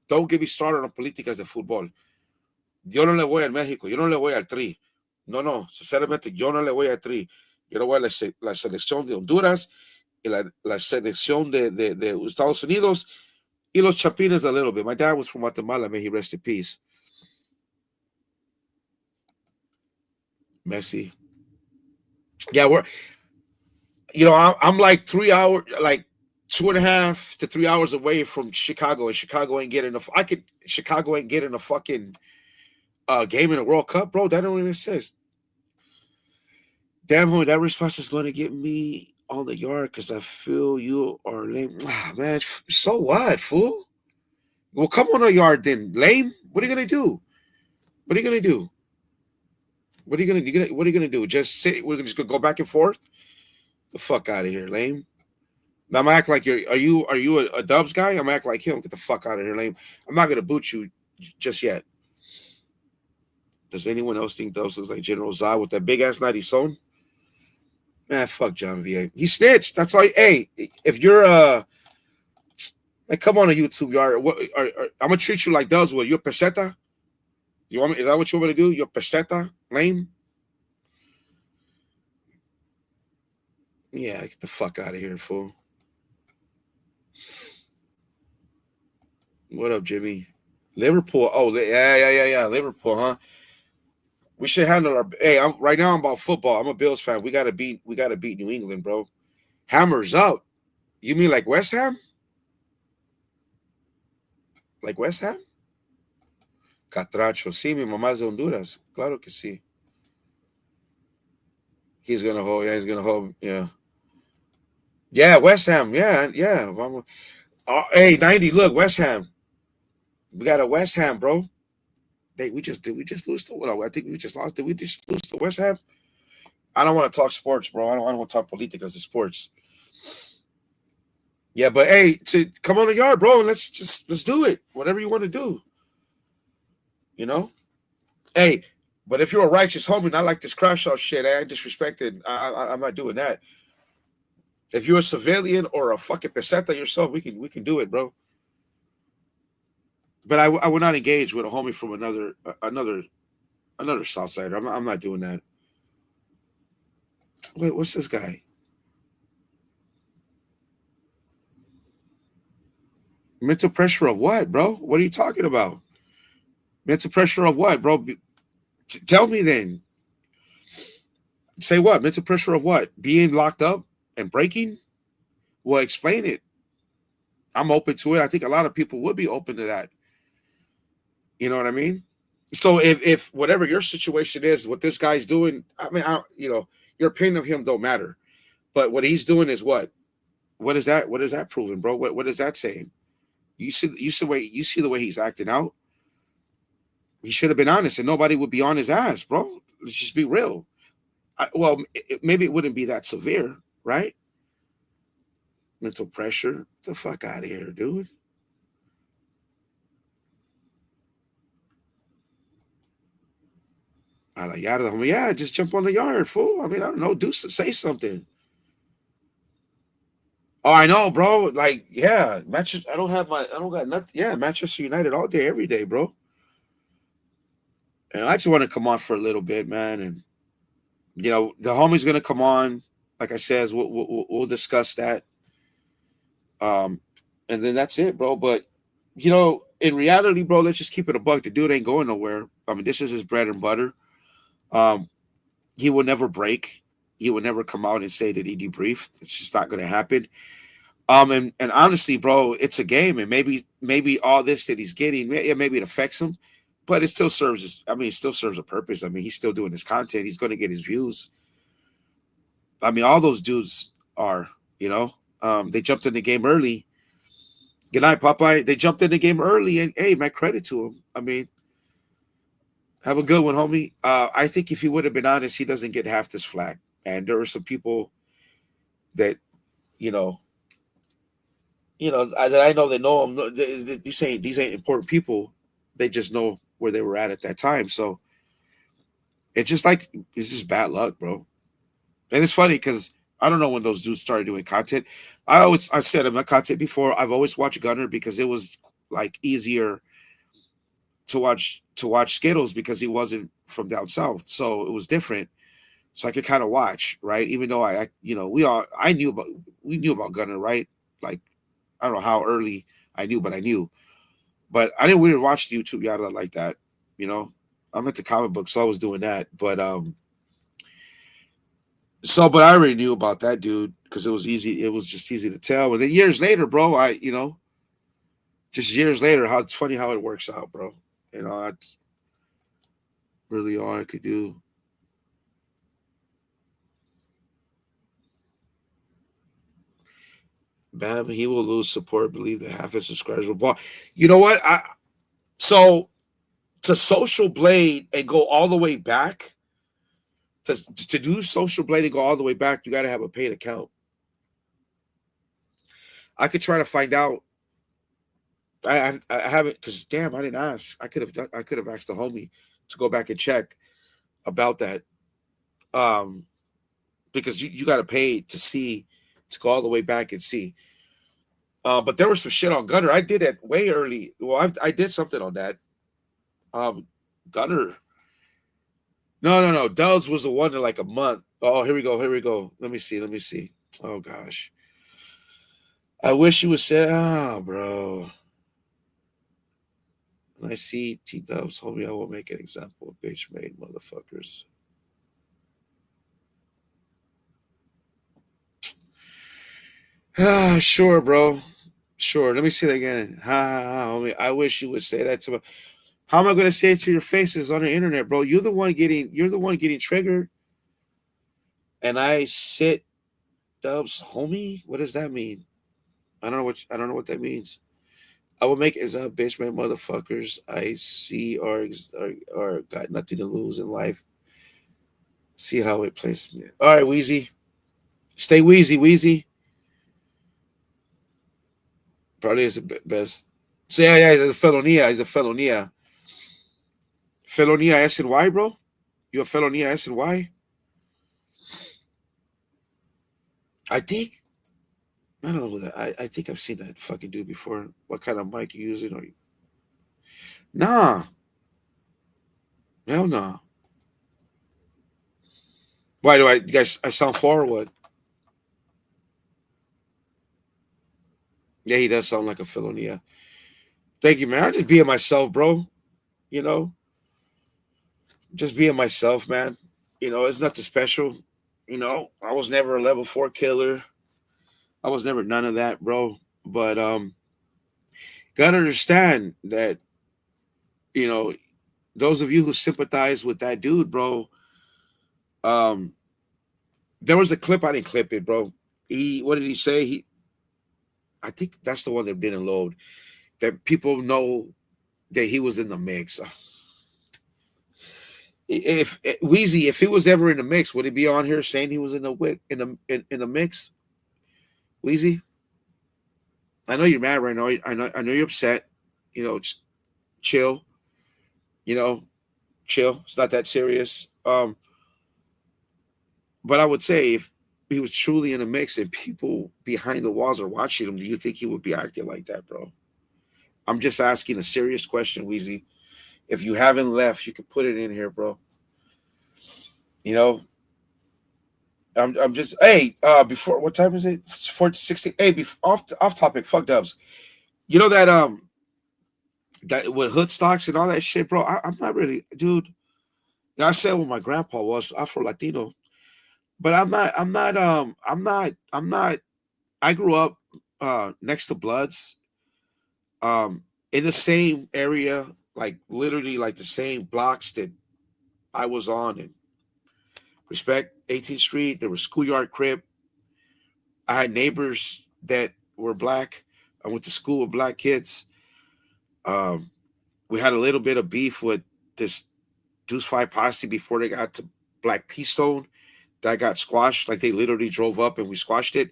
Don't get me started on políticas de fútbol. Yo no le voy al México, yo no le voy al Tri. No, sinceramente, yo no le voy al Tri. Yo le voy a la selección de Honduras y la selección de Estados Unidos y los Chapines a little bit. My dad was from Guatemala, may he rest in peace. Messi. Yeah, I'm like 3 hours, like 2.5 to 3 hours away from Chicago, and Chicago ain't getting Chicago ain't getting a fucking game in the World Cup, bro. That don't even exist. Damn, homie, that response is going to get me on the yard because I feel you are lame. Man, so what, fool? Well, come on the yard then, lame. What are you gonna do? What are you gonna do? What are you gonna do? Just sit? We're just gonna go back and forth? The fuck out of here, lame. Now I'm act like are you a Dubs guy? I'm act like him. Get the fuck out of here, lame. I'm not gonna boot you just yet. Does anyone else think Dubs looks like General Zod with that big ass 90 sewn? Man, fuck John VA. He snitched. That's all. Hey, if you're like, come on to YouTube, I'm gonna treat you like Dubs would. You're a peseta. You want me? Is that what you want me to do? You're a peseta, lame. Yeah, get the fuck out of here, fool. What up, Jimmy? Liverpool. Oh, yeah. Liverpool, huh? We should handle our. Hey, right now I'm about football. I'm a Bills fan. We gotta beat New England, bro. Hammers up. You mean like West Ham? Like West Ham? Catracho. Sí, mi mamá es de Honduras. Claro que sí. He's gonna hold. Yeah, he's gonna hold. Yeah. Yeah, West Ham. Yeah. Hey, 90. Look, West Ham. We got a West Ham, bro. Did we just lose to? Well, I think we just lost. Did we just lose to West Ham? I don't want to talk sports, bro. I don't want to talk politicas of sports. Yeah, but hey, to come on the yard, bro. Let's do it. Whatever you want to do. You know. Hey, but if you're a righteous homie, not like this crash out shit, I ain't disrespected. I'm not doing that. If you're a civilian or a fucking peseta yourself, we can do it, bro. But I would not engage with a homie from another Southsider. I'm not doing that. Wait, what's this guy? Mental pressure of what, bro? What are you talking about? Mental pressure of what, bro? Tell me then. Say what? Mental pressure of what? Being locked up and breaking? Well, explain it. I'm open to it. I think a lot of people would be open to that. You know what I mean? So if whatever your situation is, what this guy's doing, I mean, your opinion of him don't matter. But what he's doing is what? What is that? What is that proving, bro? What is that saying? You see the way he's acting out. He should have been honest, and nobody would be on his ass, bro. Let's just be real. Maybe it wouldn't be that severe, right? Mental pressure. Get the fuck out of here, dude. I like yada homie. Yeah, just jump on the yard, fool. I mean, I don't know. Say something. Oh, I know, bro. Like, yeah, Manchester. I don't got nothing. Yeah, Manchester United all day, every day, bro. And I just want to come on for a little bit, man. And the homie's gonna come on. Like I says, we'll discuss that. Um, and then that's it, bro. But in reality, bro, let's just keep it a buck. The dude ain't going nowhere. I mean, this is his bread and butter. Um, he will never break. He will never come out and say that he debriefed. It's just not going to happen. And honestly, bro, it's a game, and maybe all this that he's getting, maybe it affects him, but it still serves. It still serves a purpose. I mean, he's still doing his content. He's going to get his views. I mean, all those dudes are, they jumped in the game early. Good night, Popeye. They jumped in the game early, and hey, my credit to him. I mean, have a good one, homie. I think if he would have been honest, he doesn't get half this flack. And there are some people that, you know, that I know that know him. These ain't important people. They just know where they were at that time. So it's just bad luck, bro. And it's funny because I don't know when those dudes started doing content. I said in my content before, I've always watched Gunner because it was like easier to watch Skittles because he wasn't from down south, so it was different. So I could kind of watch, right? Even though we knew about Gunner, right? Like I don't know how early I knew, but I knew. But I didn't really watch YouTube yada like that, you know. I'm into comic books, so I was doing that. But I already knew about that dude because it was easy. It was just easy to tell. And then years later, bro, just years later, how it's funny how it works out, bro. That's really all I could do. Bam, he will lose support. Believe that half his subscribers will block. You know what? So to Social Blade and go all the way back to do Social Blade and go all the way back, you got to have a paid account. I could try to find out. I haven't because damn, I didn't ask. I could have asked the homie to go back and check about that. Um, because you got to pay to go all the way back and see. But there was some shit on Gunner. I did it way early. Well, I did something on that. Gunner. No. Dubs was the one in like a month. Oh, here we go. Here we go. Let me see. Oh gosh. I wish you would say, bro. When I see T Dubs, homie, I will make an example of bitch made motherfuckers. Sure, bro. Sure. Let me see that again. Homie. I wish you would say that to me. How am I going to say it to your faces on the internet, bro? You're the one getting triggered, and I sit Dubs, homie. What does that mean? I don't know what that means. I will make as a bitch, man, motherfuckers. I see or got nothing to lose in life. See how it plays me. All right, Wheezy. Stay Wheezy. Probably is the best. So yeah, he's a felonia. Felonia S and Y, bro. You a felonia S and Y? I think I don't know who that. I think I've seen that fucking dude before. What kind of mic you using? Or nah, hell no. Why do you guys? I sound far or what? Yeah, he does sound like a Philonia. Thank you, man. I just being myself, bro. You know, just being myself, man. It's nothing special. I was never a level 4 killer. I was never none of that, bro. But gotta understand that, you know, those of you who sympathize with that dude, bro, um, there was a clip, I didn't clip it, bro. What did he say? I think that's the one that didn't load. That people know that he was in the mix. If Wheezy, if he was ever in the mix, would he be on here saying he was in the in the mix? Wheezy, I know you're mad right now. I know you're upset. Chill. You know, chill. It's not that serious. But I would say if he was truly in a mix and people behind the walls are watching him, do you think he would be acting like that, bro? I'm just asking a serious question, Weezy. If you haven't left, you can put it in here, bro. You know, I'm just hey, before what time is it? It's 4:16. Hey, off topic, fuck dubs. You know that with hood stocks and all that shit, bro. I'm not really, dude. I said what my grandpa was Afro Latino, but I'm not. I grew up next to Bloods, in the same area, like literally like the same blocks that I was on. And respect 18th Street. There was Schoolyard Crib. I had neighbors that were black. I went to school with black kids. Um, we had a little bit of beef with this Deuce Five Posse before they got to Black Keystone. That got squashed. Like they literally drove up and we squashed it.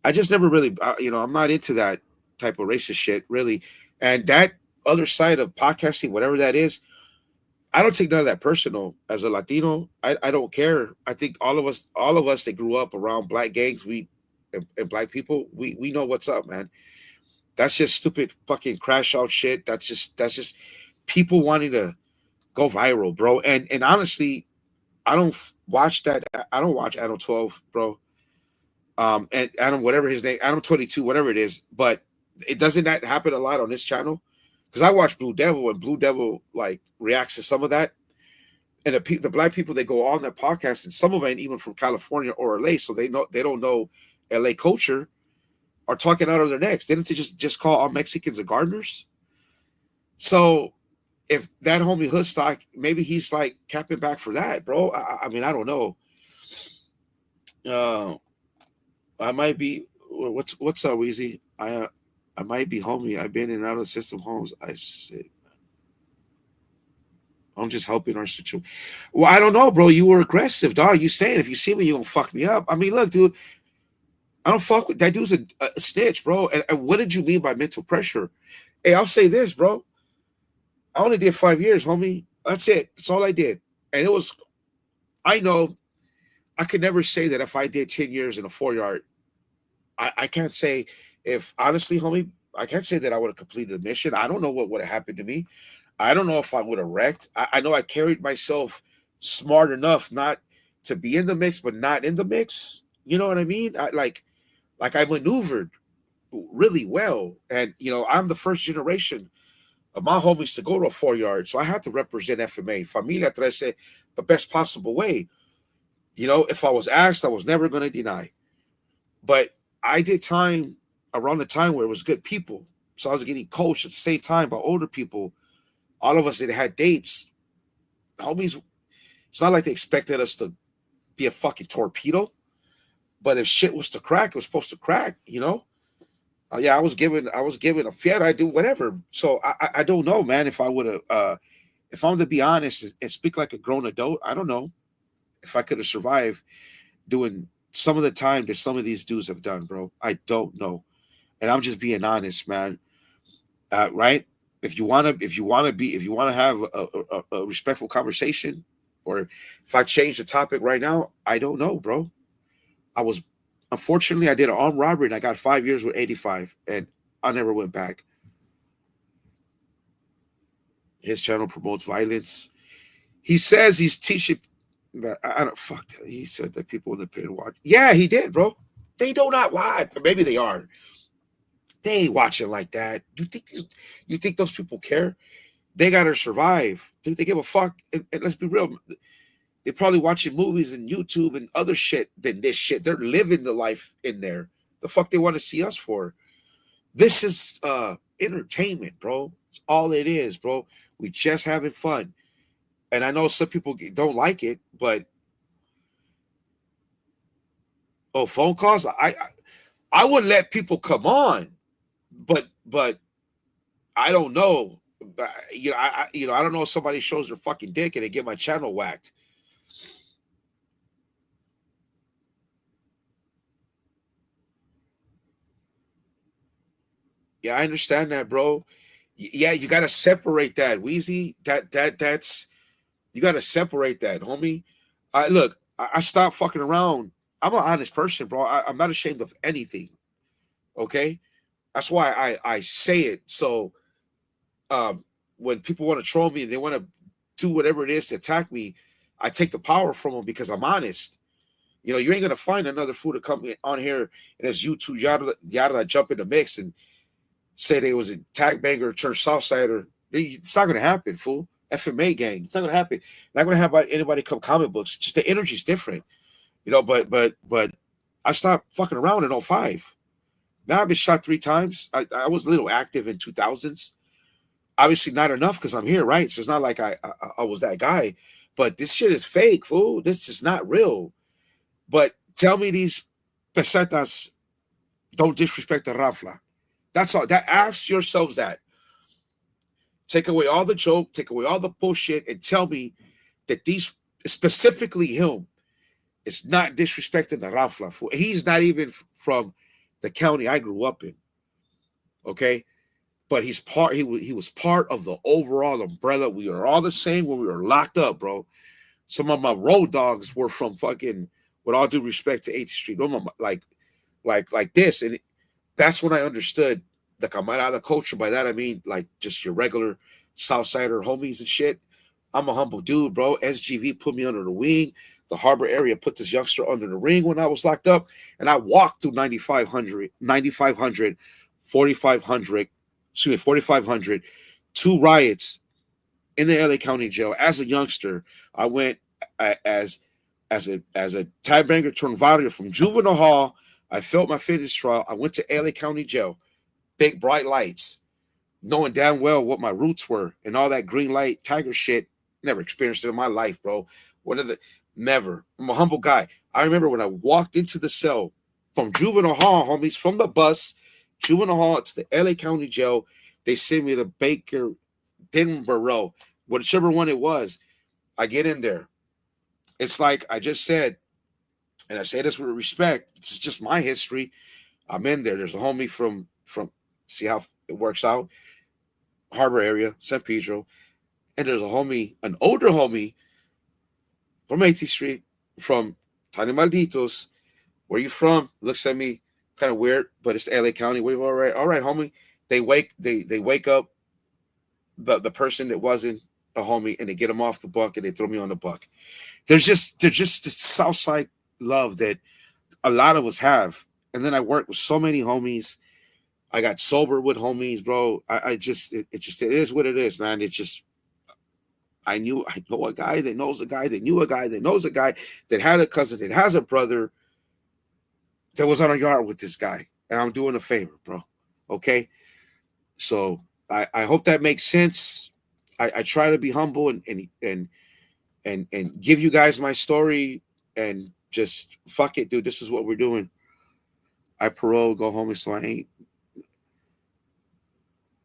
I just never really, I'm not into that type of racist shit, really. And that other side of podcasting, whatever that is, I don't take none of that personal. As a Latino, I don't care. I think all of us that grew up around black gangs, and black people, we know what's up, man. That's just stupid fucking crash out shit. That's just people wanting to go viral, bro. And honestly, I don't watch that. I don't watch Adam 12, bro. And Adam, whatever his name, Adam 22, whatever it is. But it doesn't that happen a lot on this channel? Because I watch Blue Devil, and Blue Devil like reacts to some of that. And the black people that go on that podcast, and some of them even from California or LA, so they don't know LA culture, are talking out of their necks. Didn't they just call all Mexicans the gardeners? So if that homie Hoodstock, maybe he's like capping back for that, bro. I mean, I don't know. Uh, I might be. What's up, Weezy? I might be homie. I've been in and out of system homes. I said I'm just helping our situation. Well, I don't know, bro. You were aggressive, dog. You saying if you see me, you gonna fuck me up. I mean, look, dude. I don't fuck with that dude's a snitch, bro. And what did you mean by mental pressure? Hey, I'll say this, bro. I only did 5 years, homie. That's it. That's all I did. And it was, I know I could never say that if I did 10 years in a 4 yard, I can't say if honestly, homie, I can't say that I would have completed the mission. I don't know what would have happened to me. I don't know if I would have wrecked. I know I carried myself smart enough not to be in the mix, but not in the mix. You know what I mean? Like I maneuvered really well. And I'm the first generation of my homies to go to a 4 yard. So I had to represent FMA, Familia Trece, the best possible way. If I was asked, I was never going to deny. But I did time around the time where it was good people. So I was getting coached at the same time by older people. All of us that had dates, homies, it's not like they expected us to be a fucking torpedo. But if shit was to crack, it was supposed to crack. Yeah, I was given a fiat. I do whatever. So I don't know, man. If I would have, if I'm to be honest and speak like a grown adult, I don't know if I could have survived doing some of the time that some of these dudes have done, bro. I don't know, and I'm just being honest, man. Right? If you wanna have a respectful conversation, or if I change the topic right now, I don't know, bro. I was Unfortunately, I did an armed robbery and I got 5 years with 85, and I never went back. His channel promotes violence. He says he's teaching. I don't fuck that. He said that people in the pit watch. Yeah, he did, bro. They do not watch. Maybe they are. They ain't watching like that. You think those people care? They gotta survive. Think they give a fuck? And let's be real. They're probably watching movies and YouTube and other shit than this shit. They're living the life in there. The fuck they want to see us for? This is entertainment, bro. It's all it is, bro. We just having fun. And I know some people don't like it, but phone calls. I would let people come on, but I don't know. I don't know if somebody shows their fucking dick and they get my channel whacked. Yeah, I understand that, bro. Yeah, you got to separate that, Wheezy. That's you got to separate that, homie. I stopped fucking around. I'm an honest person, bro. I'm not ashamed of anything. Okay, that's why I say it. So um, when people want to troll me and they want to do whatever it is to attack me, I take the power from them because I'm honest. You ain't gonna find another fool to come on here and as YouTube yada yada that jump in the mix and say they was a tag banger turned Southsider. It's not gonna happen, fool. FMA gang. It's not gonna happen. Not gonna have anybody come comic books. Just the energy's different, But I stopped fucking around in '05. Now I've been shot 3 times. I was a little active in 2000s. Obviously not enough because I'm here, right? So it's not like I was that guy. But this shit is fake, fool. This is not real. But tell me these pesetas don't disrespect the Rafla. That's all. Ask yourselves that. Take away all the joke, take away all the bullshit, and tell me that these, specifically him, is not disrespecting the Rafla. He's not even from the county I grew up in. Okay? But he's part, he was part of the overall umbrella. We are all the same when we were locked up, bro. Some of my road dogs were from fucking, with all due respect to 8th Street, like this. And that's when I understood the camarada culture. By that I mean like just your regular Southsider homies and shit. I'm a humble dude, bro. SGV put me under the wing. The harbor area put this youngster under the ring when I was locked up. And I walked through 9500, 4500, 2 riots in the LA County jail. As a youngster, I went as a tie banger turned warrior from juvenile hall. I felt my fitness trial. I went to LA County jail. Big bright lights, knowing damn well what my roots were and all that green light tiger shit. Never experienced it in my life, bro. Never. I'm a humble guy. I remember when I walked into the cell from juvenile hall, homies, from the bus, juvenile hall to the LA County jail. They sent me to Baker, Denborough, whichever one it was. I get in there. It's like I just said, and I say this with respect. It's just my history. I'm in there. There's a homie from see how it works out, harbor area, San Pedro, and there's an older homie from 18th Street, from Tiny Malditos. Where you from? Looks at me kind of weird, but it's LA County. We're all right, homie. They wake up the person that wasn't a homie and they get him off the buck and they throw me on the buck. There's just this Southside love that a lot of us have. And then I worked with so many homies. I got sober with homies, bro. It is what it is, man. It's just I know a guy that knows a guy that knew a guy that knows a guy that had a cousin that has a brother that was on a yard with this guy. And I'm doing a favor, bro. Okay. So I hope that makes sense. I try to be humble and give you guys my story and just fuck it, dude. This is what we're doing. I parole, go home, so I ain't.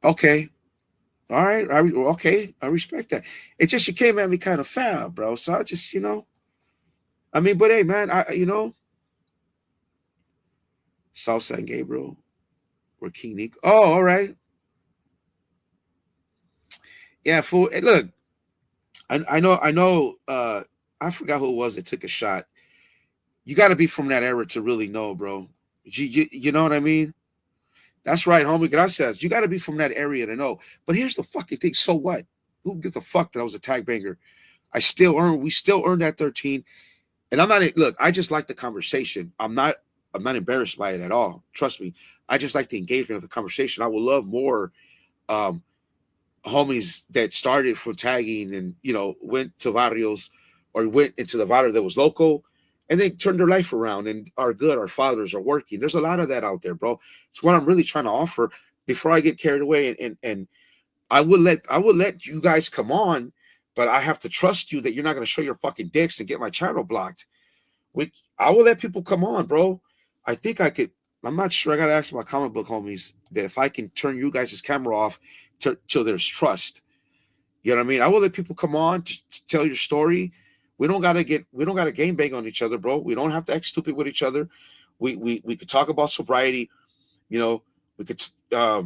Okay. All right. Okay. I respect that. It's just you came at me kind of foul, bro. So I just, I mean, but hey, man, South San Gabriel or King Nico. Oh, all right. Yeah, fool. Hey, look, I know. I forgot who it was that took a shot. You got to be from that era to really know, bro. You know what I mean? That's right, homie. Gracias. You got to be from that area to know. But here's the fucking thing. So what? Who gives a fuck that I was a tag banger? We still earned that 13. And I'm not, look, I just like the conversation. I'm not embarrassed by it at all. Trust me. I just like the engagement of the conversation. I would love more homies that started from tagging and, went to barrios or went into the water that was local, and they turned their life around and are good. Our fathers are working. There's a lot of that out there, bro. It's what I'm really trying to offer before I get carried away. And I would let you guys come on, but I have to trust you that you're not going to show your fucking dicks and get my channel blocked. I will let people come on, bro. I think I could. I'm not sure. I got to ask my comic book homies that if I can turn you guys' camera off till there's trust. You know what I mean? I will let people come on to tell your story. We don't gotta game bang on each other, bro. We don't have to act stupid with each other. We could talk about sobriety. You know, we could I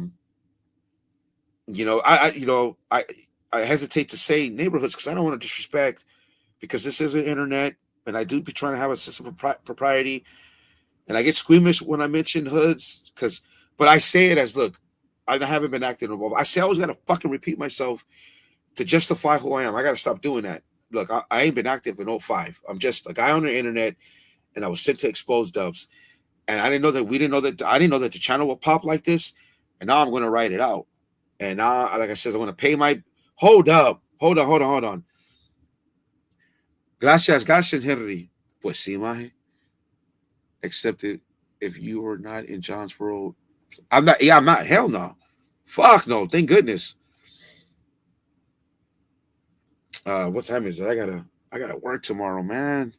hesitate to say neighborhoods because I don't want to disrespect, because this is an internet and I do be trying to have a sense of propriety. And I get squeamish when I mention hoods but I say it as, look, I haven't been acting involved. I say I always got to fucking repeat myself to justify who I am. I got to stop doing that. Look, I ain't been active in 05. I'm just a guy on the internet, and I was sent to expose dubs. And I didn't know that the channel would pop like this. And now I'm going to write it out. And now, like I said, I'm going to pay my... Hold on. Gracias, Henry. Pues sí, maje. Except that if you were not in John's world... I'm not. Hell no. Fuck no. Thank goodness. What time is it? I gotta work tomorrow, man.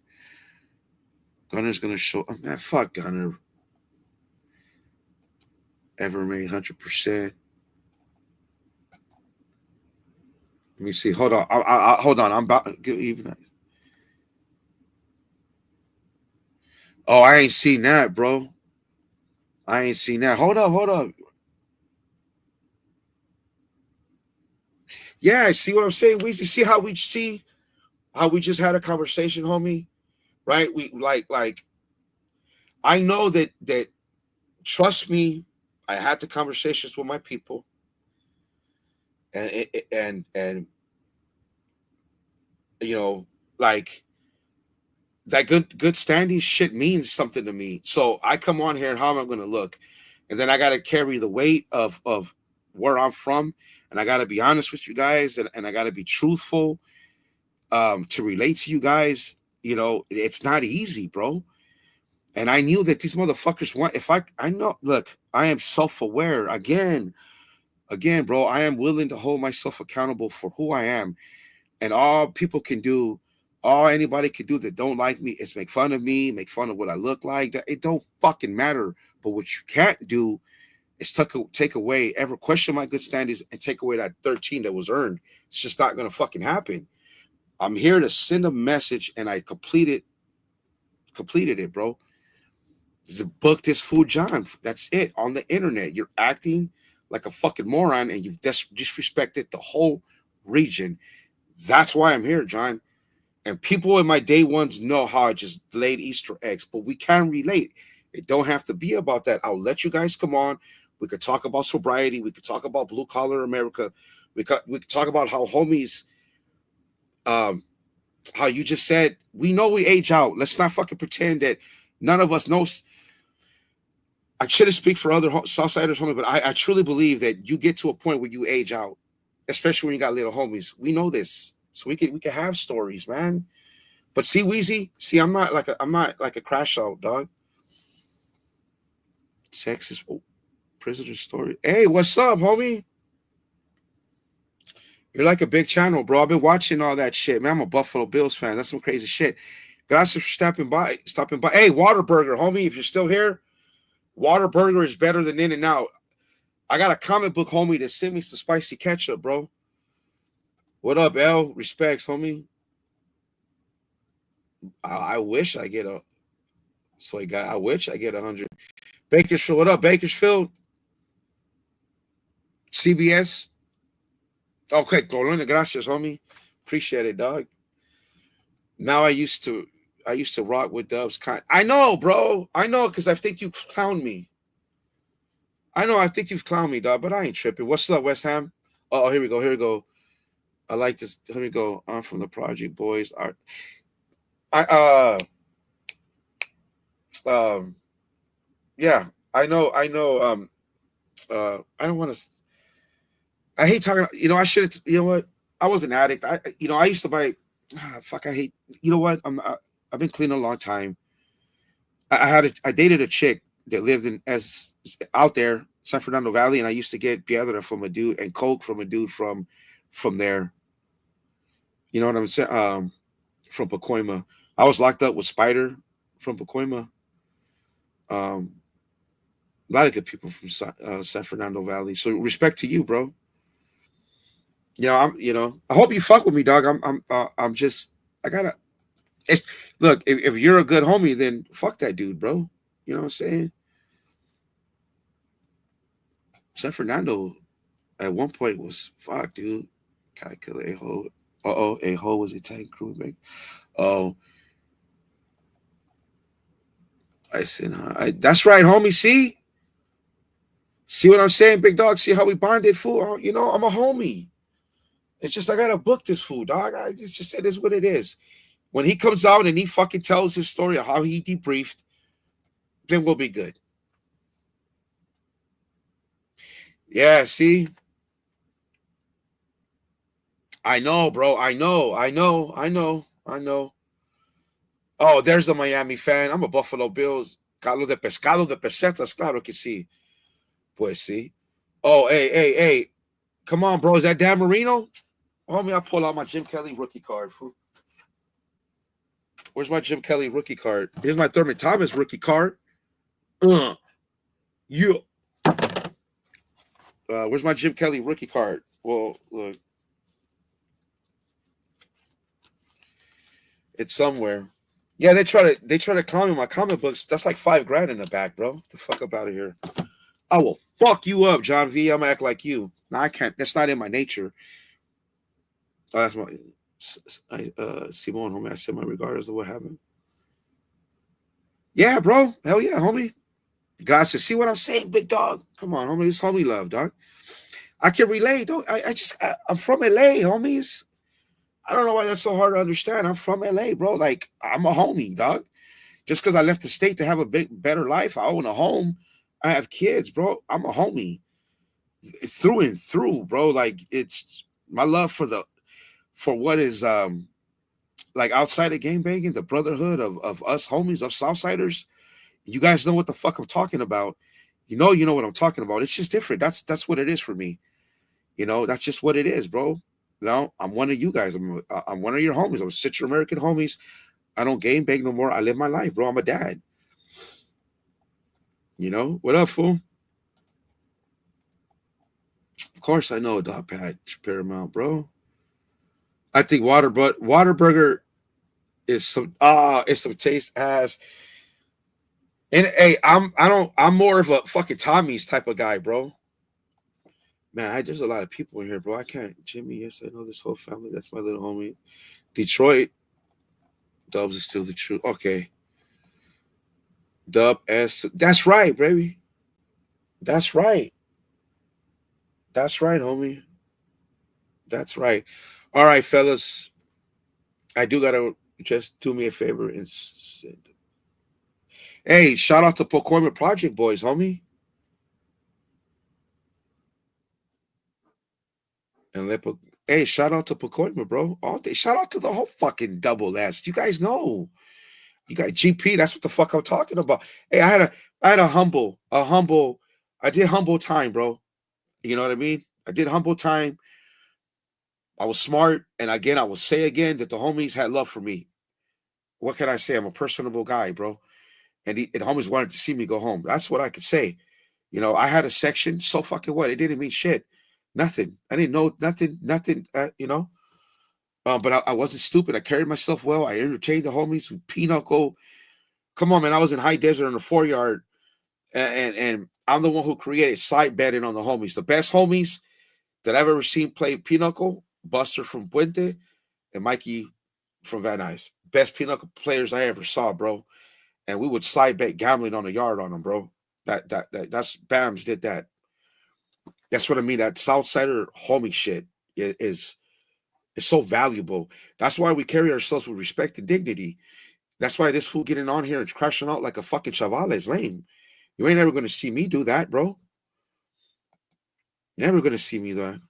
Gunner's gonna show. Oh, man, fuck Gunner. Ever made 100%. Let me see. Hold on. Hold on. I'm about to get even. Oh, I ain't seen that, bro. I ain't seen that. Hold up. Yeah, see what I'm saying? We see how we just had a conversation, homie. Right? We like I know that trust me, I had the conversations with my people. And you know, like that good standing shit means something to me. So I come on here and how am I going to look? And then I got to carry the weight of where I'm from. And I got to be honest with you guys. And I got to be truthful to relate to you guys. You know, it's not easy, bro. And I knew that these motherfuckers want, I know, look, I am self-aware again, bro. I am willing to hold myself accountable for who I am. And all anybody can do that don't like me is make fun of me, make fun of what I look like. It don't fucking matter. But what you can't do is take away, ever question my good standings and take away that 13 that was earned. It's just not going to fucking happen. I'm here to send a message, and I completed it, bro. Book this fool John. That's it. On the internet, you're acting like a fucking moron, and you've disrespected the whole region. That's why I'm here, John. And people in my day ones know how I just laid Easter eggs, but we can relate. It don't have to be about that. I'll let you guys come on. We could talk about sobriety. We could talk about blue collar America. We could talk about how homies, how you just said, we know we age out. Let's not fucking pretend that none of us knows. I shouldn't speak for other Southsiders, homie, but I truly believe that you get to a point where you age out, especially when you got little homies. We know this. So we can have stories, man. But see, Weezy, I'm not like a crash out, dog. Texas prisoner story. Hey, what's up, homie? You're like a big channel, bro. I've been watching all that shit, man. I'm a Buffalo Bills fan. That's some crazy shit. Gracias for stopping by. Hey, Waterburger, homie, if you're still here, Waterburger is better than In-N-Out. I got a comic book homie that sent me some spicy ketchup, bro. What up, L? Respects, homie. I wish I get a soy guy. I wish I get 100. Bakersfield, what up, Bakersfield? CBS. Okay, Colonna, gracias, homie. Appreciate it, dog. Now I used to rock with Dubs. I know, bro. I know, because I think you clowned me. I think you've clowned me, dog, but I ain't tripping. What's up, West Ham? Oh, here we go. I like this. Here we go. I'm from the Project Boys. Yeah, I know. I don't want to. I hate talking. I shouldn't. You know what? I was an addict. I used to buy fuck, I hate. You know what? I've been clean a long time. I dated a chick that lived in as out there, San Fernando Valley, and I used to get piedra from a dude and coke from a dude from there. You know what I'm saying? From Pacoima. I was locked up with Spider from Pacoima. Um, a lot of good people from San Fernando Valley. So respect to you, bro. You know, I hope you fuck with me, dog. I'm just, I gotta. It's look. If you're a good homie, then fuck that dude, bro. You know what I'm saying? San Fernando at one point was fuck, dude. Calculate a hole. Oh, a hole was a tank crew, man. Oh, I said, that's right, homie. See what I'm saying, big dog. See how we bonded, fool. You know, I'm a homie. It's just I gotta book this fool, dog. I just said it's what it is. When he comes out and he fucking tells his story of how he debriefed, then we'll be good. Yeah, see, I know, bro. I know. Oh, there's a Miami fan. I'm a Buffalo Bills. Carlos de pescado de pesetas, claro que sí. Pues sí. Oh, hey. Come on, bro. Is that Dan Marino? Homie, I pull out my Jim Kelly rookie card. Fool. Where's my Jim Kelly rookie card? Here's my Thurman Thomas rookie card. You. Where's my Jim Kelly rookie card? Well, look, it's somewhere. Yeah, they try to call me my comic books. That's like $5,000 in the back, bro. The fuck up out of here. I will fuck you up, John V. I'm gonna act like you. No, I can't. That's not in my nature. Oh, that's my. Simone, homie. I said my regardless of what happened. Yeah, bro. Hell yeah, homie. God said, see what I'm saying, big dog. Come on, homie. It's homie love, dog. I can relate, though. I'm from LA, homies. I don't know why that's so hard to understand. I'm from LA, bro. Like, I'm a homie, dog. Just because I left the state to have a big, better life, I own a home. I have kids, bro. I'm a homie through and through, bro. Like, it's my love for what is like outside of game banging, the brotherhood of us homies, of Southsiders. You guys know what the fuck I'm talking about. You know what I'm talking about. It's just different. That's what it is for me. You know, that's just what it is, bro. You know, I'm one of you guys. I'm one of your homies. I'm Central American homies. I don't game bang no more. I live my life, bro. I'm a dad. You know what up, fool? Of course, I know Dog Patch Paramount, bro. I think Waterburger is some taste ass. And hey, I'm more of a fucking Tommy's type of guy, bro. Man, there's a lot of people in here, bro. I can't. Jimmy, yes, I know this whole family. That's my little homie. Detroit, Dubs is still the truth. Okay. Dub S. That's right, baby. That's right. That's right, homie. That's right. All right, fellas. I do gotta just do me a favor and hey, shout out to Procurement Project Boys, homie. And hey, shout out to Procurement, bro. All day. Shout out to the whole fucking double S. You guys know. You got GP. That's what the fuck I'm talking about. Hey, I had I did humble time, bro. You know what I mean? I did humble time. I was smart, and again, I will say again that the homies had love for me. What can I say? I'm a personable guy, bro, and homies wanted to see me go home. That's what I could say. You know, I had a section. So fucking what? It didn't mean shit. Nothing. I didn't know nothing. Nothing. You know. But I wasn't stupid. I carried myself well. I entertained the homies with pinochle. Come on, man. I was in high desert on the 4 yard, and I'm the one who created side betting on the homies. The best homies that I've ever seen play pinochle, Buster from Puente and Mikey from Van Nuys. Best pinochle players I ever saw, bro. And we would side bet gambling on the yard on them, bro. That's Bams did that. That's what I mean. That Southsider homie shit is so valuable. That's why we carry ourselves with respect and dignity. That's why this fool getting on here and crashing out like a fucking chaval is lame. You ain't never gonna see me do that, bro. Never gonna see me do that.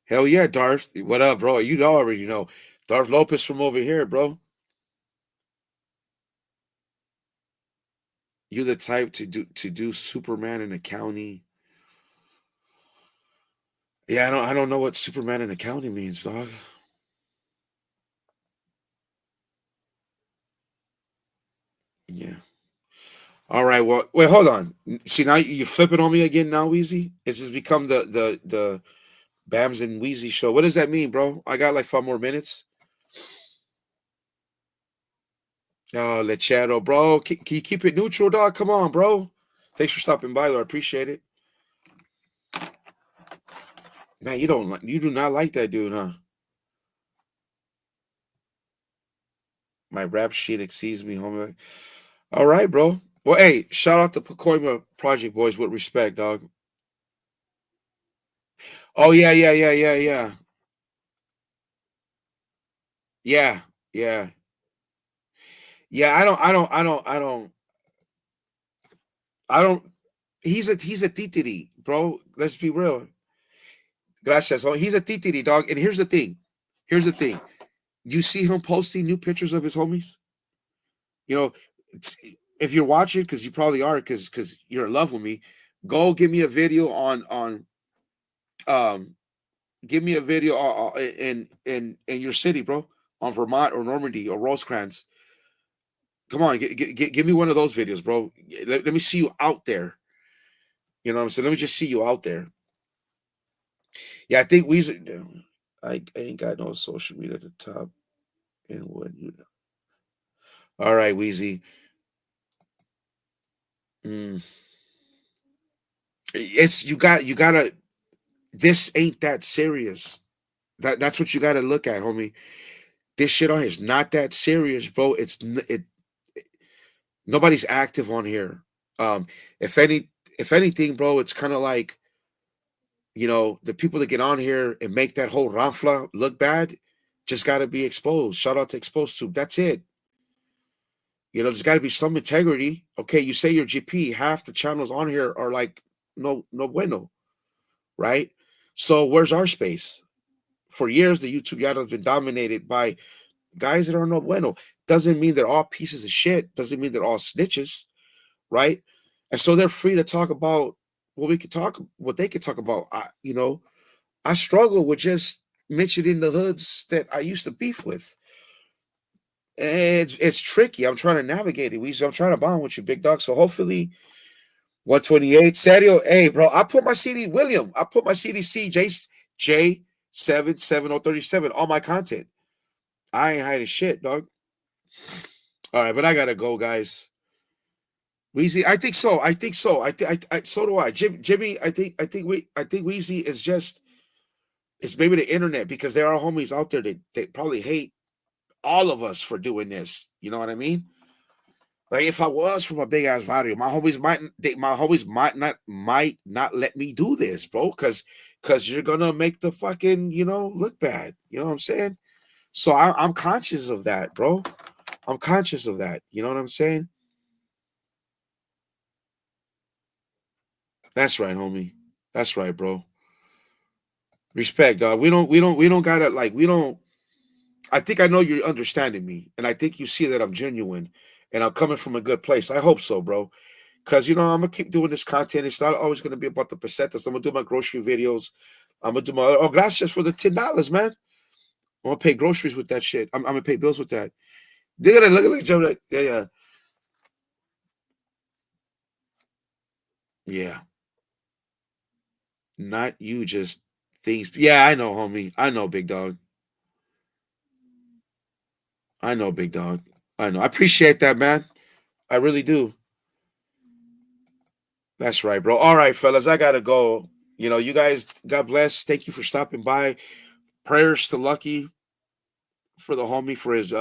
Hell yeah, Darth. What up, bro? You already know. Darth Lopez from over here, bro. You're the type to do Superman in a county. Yeah, I don't know what Superman in a county means, dog. Yeah. All right. Well, wait, hold on. See, now you flipping on me again now, Wheezy. It's just become the Bams and Wheezy show. What does that mean, bro? I got like 5 more minutes. Oh, Lechero, bro. Can you keep it neutral, dog? Come on, bro. Thanks for stopping by, though. I appreciate it. Man, you do not like that dude, huh? My rap sheet exceeds me, homie. All right, bro. Well, hey, shout out to Pacoima Project Boys with respect, dog. Oh yeah, yeah, yeah, yeah, yeah, yeah, yeah, yeah. I don't. He's a titiri, bro. Let's be real. Gracias. Oh, he's a titiri, dog. And here's the thing. Here's the thing. You see him posting new pictures of his homies. You know, it's, if you're watching, because you probably are, because you're in love with me. Go give me a video on um give me a video in your city, bro, on Vermont or Normandy or Rosecrans. Come on, give me one of those videos, bro. Let me see you out there. You know what I'm saying? Let me just see you out there. Yeah, I think Weezer. I ain't got no social media at the top. And what you know? All right, Weezy. Mm. It's you gotta. This ain't that serious. That's what you gotta look at, homie. This shit on here is not that serious, bro. It. Nobody's active on here. Um, if anything, bro, it's kind of like the people that get on here and make that whole Ramfla look bad, just got to be exposed. Shout out to Exposed Tube. That's it. There's got to be some integrity. Okay, you say you're GP, half the channels on here are like no bueno, right? So where's our space? For years, the YouTube yada has been dominated by guys that are no bueno. Doesn't mean they're all pieces of shit. Doesn't mean they're all snitches, right? And so they're free to talk about what they could talk about. I struggle with just mentioning the hoods that I used to beef with. And it's tricky. I'm trying to navigate it. I'm trying to bond with you, big dog. So hopefully 128. Serio, hey, bro, I put my CD, William, I put my CDC J77037 on my content. I ain't hiding shit, dog. All right, but I gotta go, guys. Weezy, I think so. I think so. So do I. Jimmy, I think Weezy is just it's maybe the internet because there are homies out there that probably hate all of us for doing this. You know what I mean? Like if I was from a big ass barrio, my homies might not let me do this, bro, because you're gonna make the fucking look bad. You know what I'm saying? So I'm conscious of that, bro. I'm conscious of that. You know what I'm saying? That's right, homie. That's right, bro. Respect, dog. We don't gotta like we don't. I think I know you're understanding me, and I think you see that I'm genuine, and I'm coming from a good place. I hope so, bro. Because I'm gonna keep doing this content. It's not always gonna be about the pesetas. I'm gonna do my grocery videos. I'm gonna do my gracias for the $10, man. I'm gonna pay groceries with that shit. I'm gonna pay bills with that. They're gonna look at each other like, yeah, yeah, yeah. Not you, just things. Yeah, I know, homie. I know, big dog. I know, big dog. I know. I appreciate that, man. I really do. That's right, bro. All right, fellas, I gotta go. You guys, God bless. Thank you for stopping by. Prayers to Lucky for the homie for his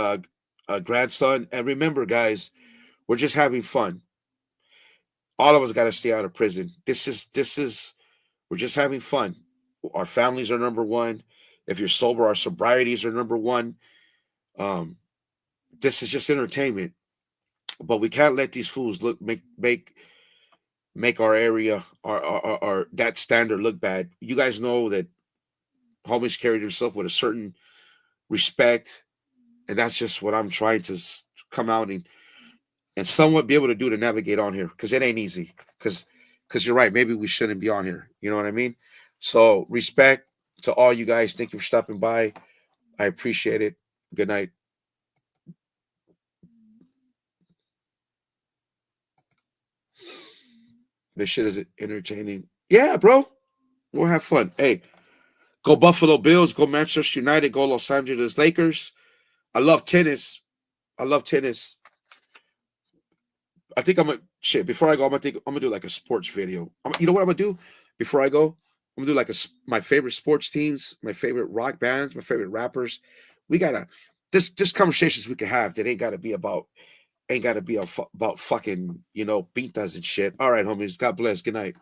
grandson. And remember, guys, we're just having fun. All of us got to stay out of prison. This is we're just having fun. Our families are number one. If you're sober, our sobrieties are number one. Um, this is just entertainment, but we can't let these fools make our area our that standard look bad. You guys know that homies carry themselves with a certain respect, and that's just what I'm trying to come out and somewhat be able to do to navigate on here, because it ain't easy. Because you're right, maybe we shouldn't be on here. You know what I mean? So respect to all you guys. Thank you for stopping by. I appreciate it. Good night. This shit is entertaining. Yeah, bro. We'll have fun. Hey, go Buffalo Bills. Go Manchester United. Go Los Angeles Lakers. I love tennis. I love tennis. I think I'm gonna shit. Before I go, I'm gonna do like a sports video. You know what I'm gonna do before I go? I'm gonna do like my favorite sports teams, my favorite rock bands, my favorite rappers. We gotta this conversations we can have that ain't gotta be about fucking pintas and shit. All right, homies. God bless. Good night.